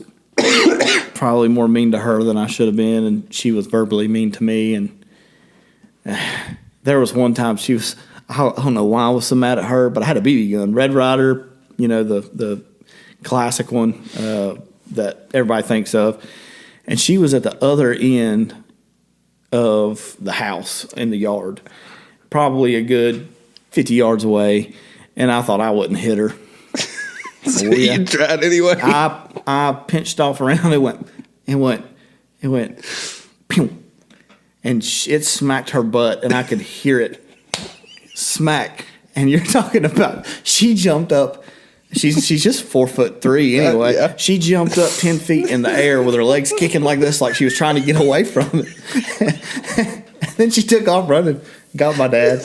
probably more mean to her than I should have been, and she was verbally mean to me. And there was one time I don't know why I was so mad at her, but I had a BB gun, Red Ryder, you know, the classic one that everybody thinks of. And she was at the other end of the house in the yard, probably a good 50 yards away, and I thought I wouldn't hit her. So you tried anyway? I pinched off around. It went, pew, and it smacked her butt, and I could hear it smack. And you're talking about, she jumped up. She's just 4'3" anyway. Yeah. She jumped up 10 feet in the air with her legs kicking like this, like she was trying to get away from it. And then she took off running, got my dad.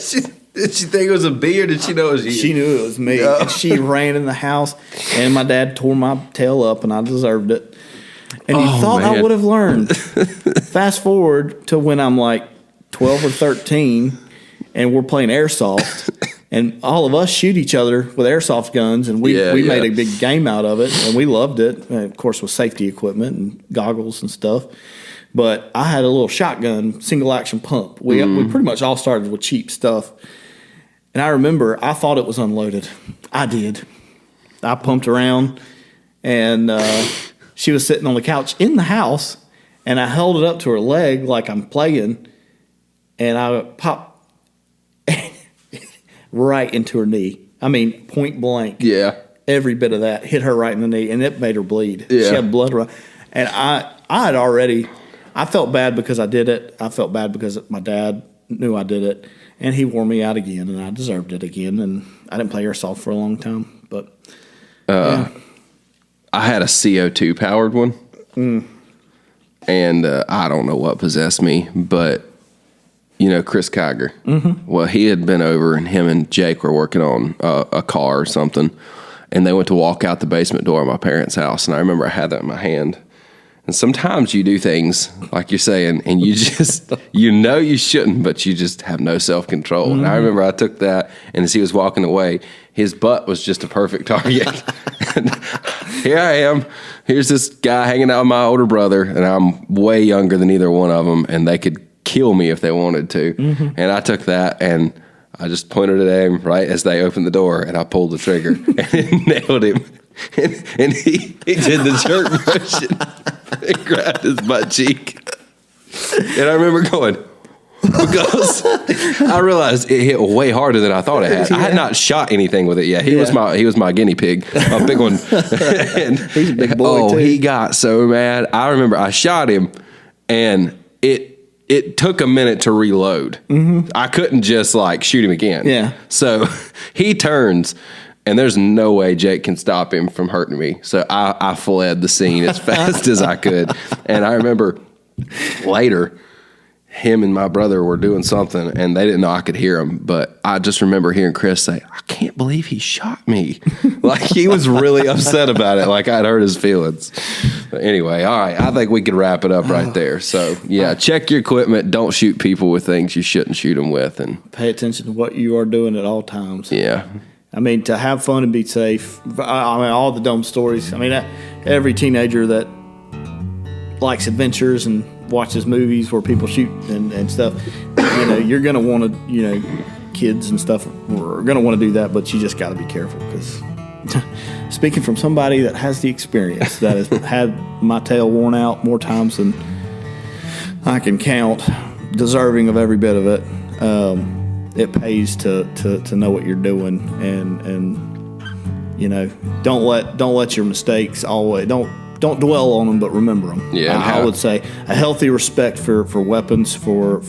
Did she think it was a bee, or did she know it was you? She knew it was me. Oh. And she ran in the house, and my dad tore my tail up, and I deserved it. And you thought I would have learned. Fast forward to when I'm like 12 or 13, and we're playing airsoft. And all of us shoot each other with airsoft guns, and we made a big game out of it, and we loved it. And of course, with safety equipment and goggles and stuff. But I had a little shotgun, single action pump. We pretty much all started with cheap stuff. And I remember I thought it was unloaded. I did. I pumped around, and she was sitting on the couch in the house, and I held it up to her leg like I'm playing, and I popped right into her knee. I mean, point blank. Yeah. Every bit of that hit her right in the knee, and it made her bleed. Yeah. She had blood. And I had already I felt bad because I did it. I felt bad because my dad knew I did it, and he wore me out again, and I deserved it again. And I didn't play airsoft for a long time, but I had a CO2 powered one, and I don't know what possessed me, but Chris Kiger. Well, he had been over, and him and Jake were working on a car or something, and they went to walk out the basement door of my parents' house, and I remember I had that in my hand. And sometimes you do things like you're saying, and you just, you shouldn't, but you just have no self-control. And I remember I took that, and as he was walking away, his butt was just a perfect target. And here I am. Here's this guy hanging out with my older brother, and I'm way younger than either one of them, and they could kill me if they wanted to. And I took that, and I just pointed at him right as they opened the door, and I pulled the trigger, and it nailed him. And he did the jerk motion and grabbed his butt cheek. And I remember going, because I realized it hit way harder than I thought it had. I had not shot anything with it yet. He was my guinea pig, my big one. And he's a big boy too. He got so mad. I remember I shot him, and it took a minute to reload. I couldn't just shoot him again. Yeah. So he turns, and there's no way Jake can stop him from hurting me. So I fled the scene as fast as I could. And I remember later, him and my brother were doing something, and they didn't know I could hear him. But I just remember hearing Chris say, "I can't believe he shot me." He was really upset about it, like I'd hurt his feelings. But anyway, all right, I think we could wrap it up right there. So, yeah, check your equipment. Don't shoot people with things you shouldn't shoot them with. And pay attention to what you are doing at all times. Yeah. I mean, to have fun and be safe. I mean, all the dumb stories. I mean, every teenager that likes adventures and watches movies where people shoot and stuff, you're going to want to, kids and stuff are going to want to do that, but you just got to be careful because speaking from somebody that has the experience, that has had my tail worn out more times than I can count, deserving of every bit of it, it pays to know what you're doing and don't let your mistakes always don't dwell on them, but remember them. Yeah, I would say a healthy respect for weapons, for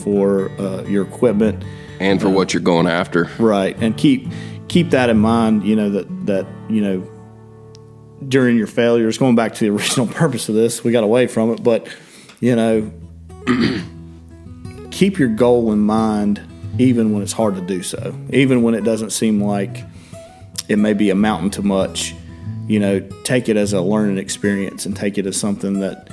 your equipment, and for what you're going after. Right, and keep that in mind. That during your failures, going back to the original purpose of this, we got away from it, but keep your goal in mind, even when it's hard to do so, even when it doesn't seem like it may be a mountain too much. Take it as a learning experience and take it as something that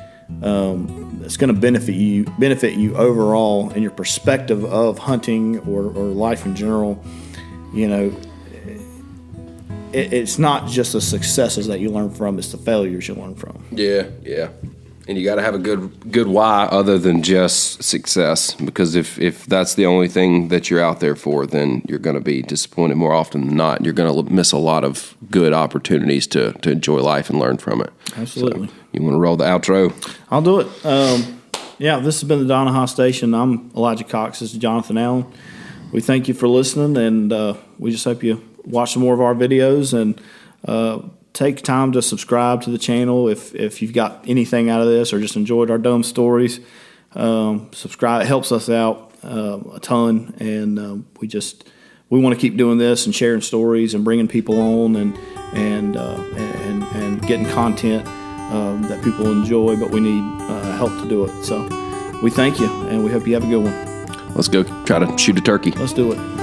that's going to benefit you overall in your perspective of hunting or life in general. It's not just the successes that you learn from; it's the failures you learn from. Yeah. And you got to have a good why other than just success, because if that's the only thing that you're out there for, then you're going to be disappointed more often than not. You're going to miss a lot of good opportunities to enjoy life and learn from it. Absolutely. So, you want to roll the outro? I'll do it. This has been the Donnaha Station. I'm Elijah Cox. This is Jonathan Allen. We thank you for listening, and we just hope you watch some more of our videos and take time to subscribe to the channel if you've got anything out of this or just enjoyed our dumb stories. Subscribe. It helps us out a ton, and we want to keep doing this and sharing stories and bringing people on and getting content that people enjoy, but we need help to do it. So we thank you, and we hope you have a good one. Let's go try to shoot a turkey. Let's do it.